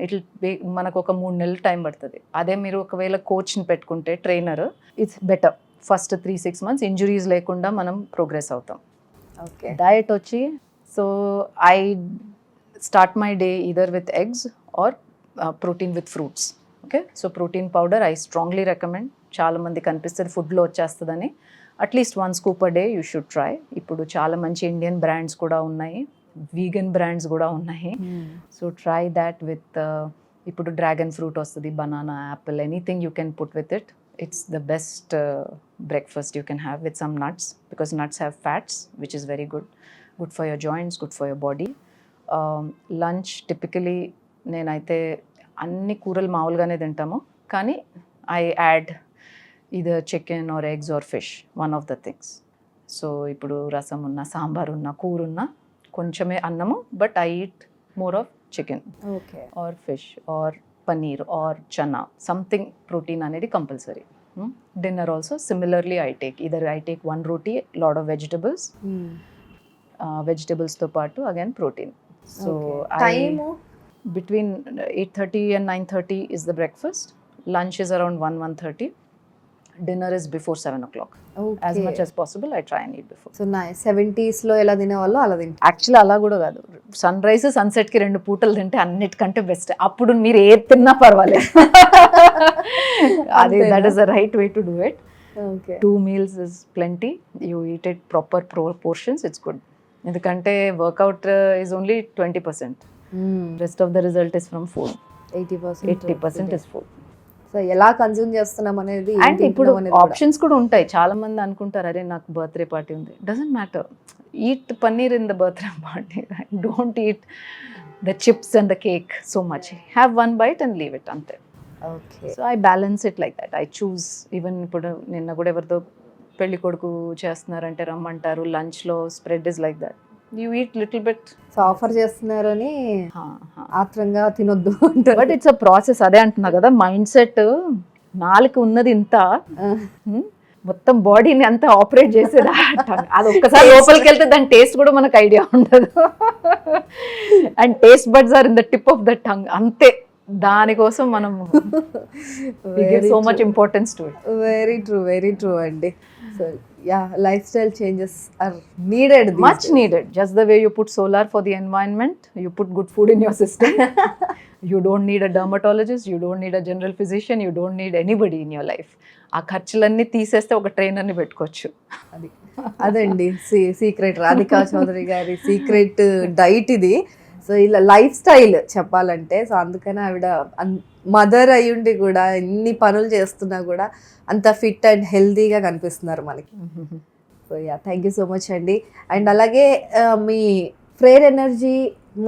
మనకు ఒక 3 నెలలు time పడుతుంది. అదే మీరు ఒకవేళ కోచ్ని పెట్టుకుంటే, trainer, it's better. First 3-6 months injuries లేకుండా మనం ప్రోగ్రెస్ అవుతాం. ఓకే. డయట్ వచ్చి, so I start my day either with eggs or protein with fruits. Okay, so protein powder I strongly recommend. చాలా మంది కనిపిస్తుంది ఫుడ్లో వచ్చేస్తుందని. At least 1 scoop a day you should try. ఇప్పుడు చాలా మంచి ఇండియన్ బ్రాండ్స్ కూడా ఉన్నాయి, వీగన్ బ్రాండ్స్ కూడా ఉన్నాయి. సో ట్రై దాట్ విత్ ఇప్పుడు డ్రాగన్ ఫ్రూట్ వస్తుంది, banana, Apple, anything you can put with it. It's the best breakfast you can have with some nuts, because nuts have fats which is very good for your joints, good for your body. Lunch typically నేనైతే అన్ని కూరలు మామూలుగానే తింటాము, కానీ I add either chicken or eggs or fish, one of the things. So ఇప్పుడు రసం ఉన్న, సాంబార్ ఉన్న, కూర ఉన్న, కొంచెమే అన్నము, but I eat more of chicken or fish or paneer or chana, something protein అనేది compulsory. Dinner also similarly I take either I take 1 roti, lot of vegetables, వెజిటబుల్స్తో పాటు again protein. So time between 8:30 and 9:30 is the breakfast. Lunch is around 1:30. Dinner is before 7 o'clock. As much as possible I try and eat before. So 70s లో ఎలా తినేవాళ్ళు అలా తింటారు. Actually అలా కూడా కాదు, సన్ రైజ్ సన్సెట్కి 2 పూటలు తింటే అన్నిటికంటే బెస్ట్. అప్పుడు మీరు ఏది తిన్నా పర్వాలేదు. అది that is the right way to do it. 2 meals is plenty. You eat it proper portions, it's good. ఎందుకంటే work out is only 20%. Rest of the result is from food. 80% is food. So ఎలా consume చేస్తున్నాం అనేది, and ఇప్పుడు options కూడా ఉంటాయి. చాలా మంది అనుకుంటారు, అరే నాకు బర్త్డే పార్టీ ఉంది, doesn't matter, eat paneer in the birthday party, don't eat the chips and the cake so much. Have 1 bite and leave it, అంతే. So I balance it like that. I choose. Even ఇప్పుడు నిన్న కూడా ఎవరితో పెళ్లి కొడుకు చేస్తున్నారంటే రమ్మంటారు, లంచ్లో spread is like that, you eat little bit. So offer చేస్తున్నారని ఆత్రంగా తినొద్దు అంటారు. But it's a process. అదే అంటున్నా కదా, మైండ్ సెట్. 4 ఉన్నది ఇంత, మొత్తం బాడీని అంతా ఆపరేట్ చేసేది అది ఒక్కసారి లోపలికి వెళ్తే దాని టేస్ట్ కూడా మనకు ఐడియా ఉండదు. And taste buds are in the tip of the tongue, అంతే. దానికోసం మనం so much importance to it. Very true అండి. So yeah, lifestyle changes are needed, much needed. Just the way you put solar for the environment, you put good food in your system. You don't need a dermatologist, you don't need a general physician, you don't need anybody in your life. ఆ ఖర్చులన్నీ తీసేస్తే ఒక ట్రైనర్ని పెట్టుకోవచ్చు. అదండి secret, Radhika Chowdary గారి secret diet ఇది. So ఇలా life style చెప్పాలంటే, సో అందుకని ఆవిడ మదర్ అయ్యుండి కూడా ఎన్ని పనులు చేస్తున్నా కూడా అంత ఫిట్ అండ్ హెల్తీగా కనిపిస్తున్నారు మనకి. So yeah, thank you so much అండి. అండ్ అలాగే మీ ఫ్రేర్ ఎనర్జీ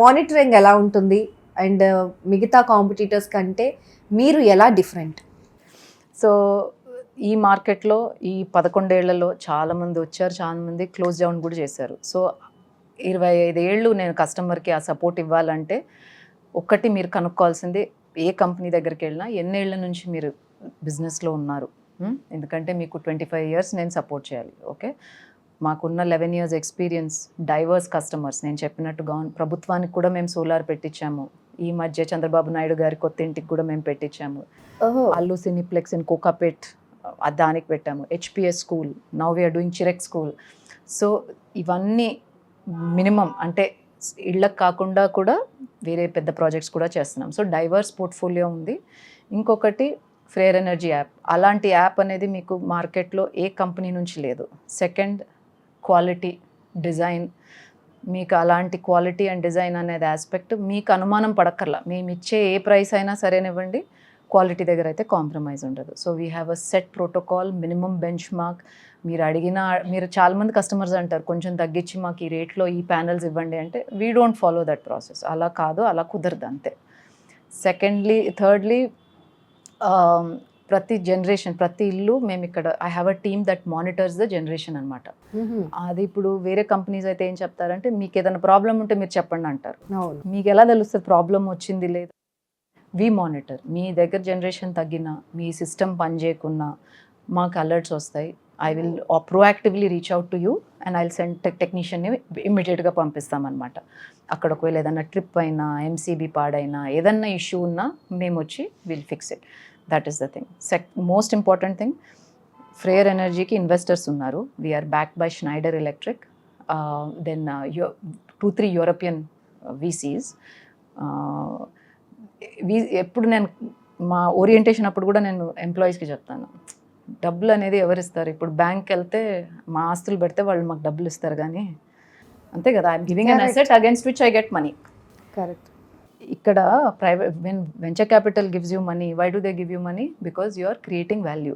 మానిటరింగ్ ఎలా ఉంటుంది, అండ్ మిగతా కాంపిటీటర్స్ కంటే మీరు ఎలా డిఫరెంట్? సో ఈ మార్కెట్లో ఈ 11 ఏళ్లలో చాలామంది వచ్చారు, చాలామంది క్లోజ్ డౌన్ కూడా చేశారు. సో 25 ఏళ్ళు నేను కస్టమర్కి ఆ సపోర్ట్ ఇవ్వాలంటే, ఒక్కటి మీరు కనుక్కోవాల్సింది, ఏ కంపెనీ దగ్గరికి వెళ్ళినా ఎన్నేళ్ల నుంచి మీరు బిజినెస్లో ఉన్నారు. ఎందుకంటే మీకు 25 years నేను సపోర్ట్ చేయాలి. ఓకే, మాకున్న 11 years ఎక్స్పీరియన్స్, డైవర్స్ కస్టమర్స్. నేను చెప్పినట్టు ప్రభుత్వానికి కూడా మేము సోలార్ పెట్టించాము. ఈ మధ్య చంద్రబాబు నాయుడు గారి కొత్త ఇంటికి కూడా మేము పెట్టించాము. అల్లు సినిప్లెక్స్ ఇన్ కోకాపేట్, దానికి పెట్టాము. HPS school, now we are doing Chirec school. So ఇవన్నీ మినిమం, అంటే ఇళ్ళకి కాకుండా కూడా వేరే పెద్ద ప్రాజెక్ట్స్ కూడా చేస్తున్నాం. సో డైవర్స్ పోర్ట్ఫోలియో ఉంది. ఇంకొకటి ఫ్రేర్ ఎనర్జీ యాప్. అలాంటి యాప్ అనేది మీకు మార్కెట్లో ఏ కంపెనీ నుంచి లేదు. Second, quality, design. మీకు అలాంటి క్వాలిటీ అండ్ డిజైన్ అనేది ఆస్పెక్ట్ మీకు అనుమానం పడక్కర్లా. మేము ఇచ్చే ఏ ప్రైస్ అయినా సరేనివ్వండి, క్వాలిటీ దగ్గర అయితే కాంప్రమైజ్ ఉండదు. So we have a set protocol, minimum bench mark. మీరు చాలామంది కస్టమర్స్ అంటారు, కొంచెం తగ్గించి మాకు ఈ రేట్లో ఈ ప్యానల్స్ ఇవ్వండి అంటే, we don't follow that process. అలా కాదు, అలా కుదరదు, అంతే. థర్డ్లీ ప్రతి జనరేషన్, ప్రతి ఇల్లు మేము ఇక్కడ I have a team that monitors the generation అనమాట. అది ఇప్పుడు వేరే కంపెనీస్ అయితే ఏం చెప్తారంటే, మీకు ఏదైనా ప్రాబ్లం ఉంటే మీరు చెప్పండి అంటారు. మీకు ఎలా తెలుస్తుంది ప్రాబ్లం వచ్చింది లేదా? We monitor. మీ దగ్గర జనరేషన్ తగ్గినా, మీ సిస్టమ్ పని చేయకున్నా మాకు అలర్ట్స్ వస్తాయి. I will proactively reach out to you and I will send టెక్నీషియన్ని ఇమ్మీడియట్గా పంపిస్తామన్నమాట. అక్కడ ఒకవేళ ఏదైనా ట్రిప్ అయినా, ఎంసీబీ పాడైనా, ఏదన్నా ఇష్యూ ఉన్నా మేము వచ్చి will fix it. That is the thing. Most important thing, Freyr ఎనర్జీకి ఇన్వెస్టర్స్ ఉన్నారు. We are backed by Schneider Electric, then 2-3 European VCs. ఎప్పుడు నేను మా ఓరియంటేషన్ అప్పుడు కూడా నేను ఎంప్లాయీస్కి చెప్తాను, డబ్బులు అనేది ఎవరు ఇస్తారు? ఇప్పుడు బ్యాంక్కి వెళ్తే మా ఆస్తులు పెడితే వాళ్ళు మాకు డబ్బులు ఇస్తారు, కానీ అంతే కదా, I'm giving an asset against which I get money. Correct. ఇక్కడ venture capital gives you money. Why do they give you money? Because you are creating value.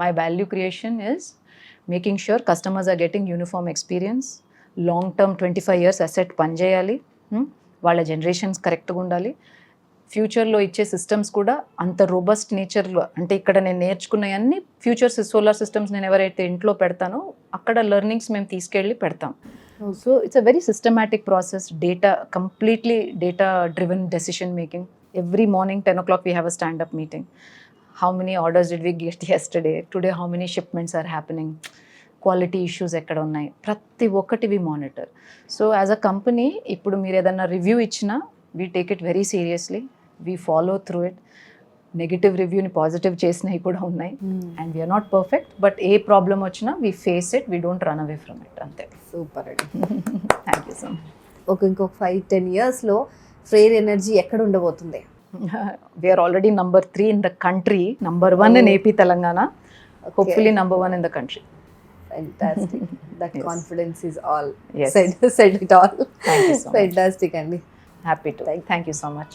My value creation is making sure customers are getting uniform experience, long term 25 years asset పనిచేయాలి, వాళ్ళ generations కరెక్ట్గా ఉండాలి, ఫ్యూచర్లో ఇచ్చే systems కూడా అంత robust నేచర్లో, అంటే ఇక్కడ నేను నేర్చుకున్నవన్నీ ఫ్యూచర్ సోలార్ సిస్టమ్స్ నేను ఎవరైతే ఇంట్లో పెడతానో అక్కడ లెర్నింగ్స్ మేము తీసుకెళ్ళి పెడతాం. So it's a very systematic process, completely data driven decision making. Every morning 10 o'clock we have a stand-up meeting. How many orders did we get yesterday? Today how many shipments are happening? Quality issues ఎక్కడ ఉన్నాయి, ప్రతి ఒక్కటి we monitor. So as a company ఇప్పుడు మీరు ఏదైనా review ఇచ్చినా we take it very seriously, we follow through it. Negative రివ్యూని positive చేసినవి కూడా ఉన్నాయి. And we are not perfect, but ఏ ప్రాబ్లం వచ్చినా we face it, we don't run away from it. అంతే. సూపర్ అండి. Thank you so much. ఇంకొక 5-10 yearsలో ఫ్రేర్ ఎనర్జీ ఎక్కడ ఉండబోతుంది? We are already number 3 in the country, number 1 in AP Telangana, hopefully number 1 in the country. Fantastic. That Yes. confidence is all. Yes. Said it all. Thank you so much. Fantastic అండి. Happy to. Thank you so much.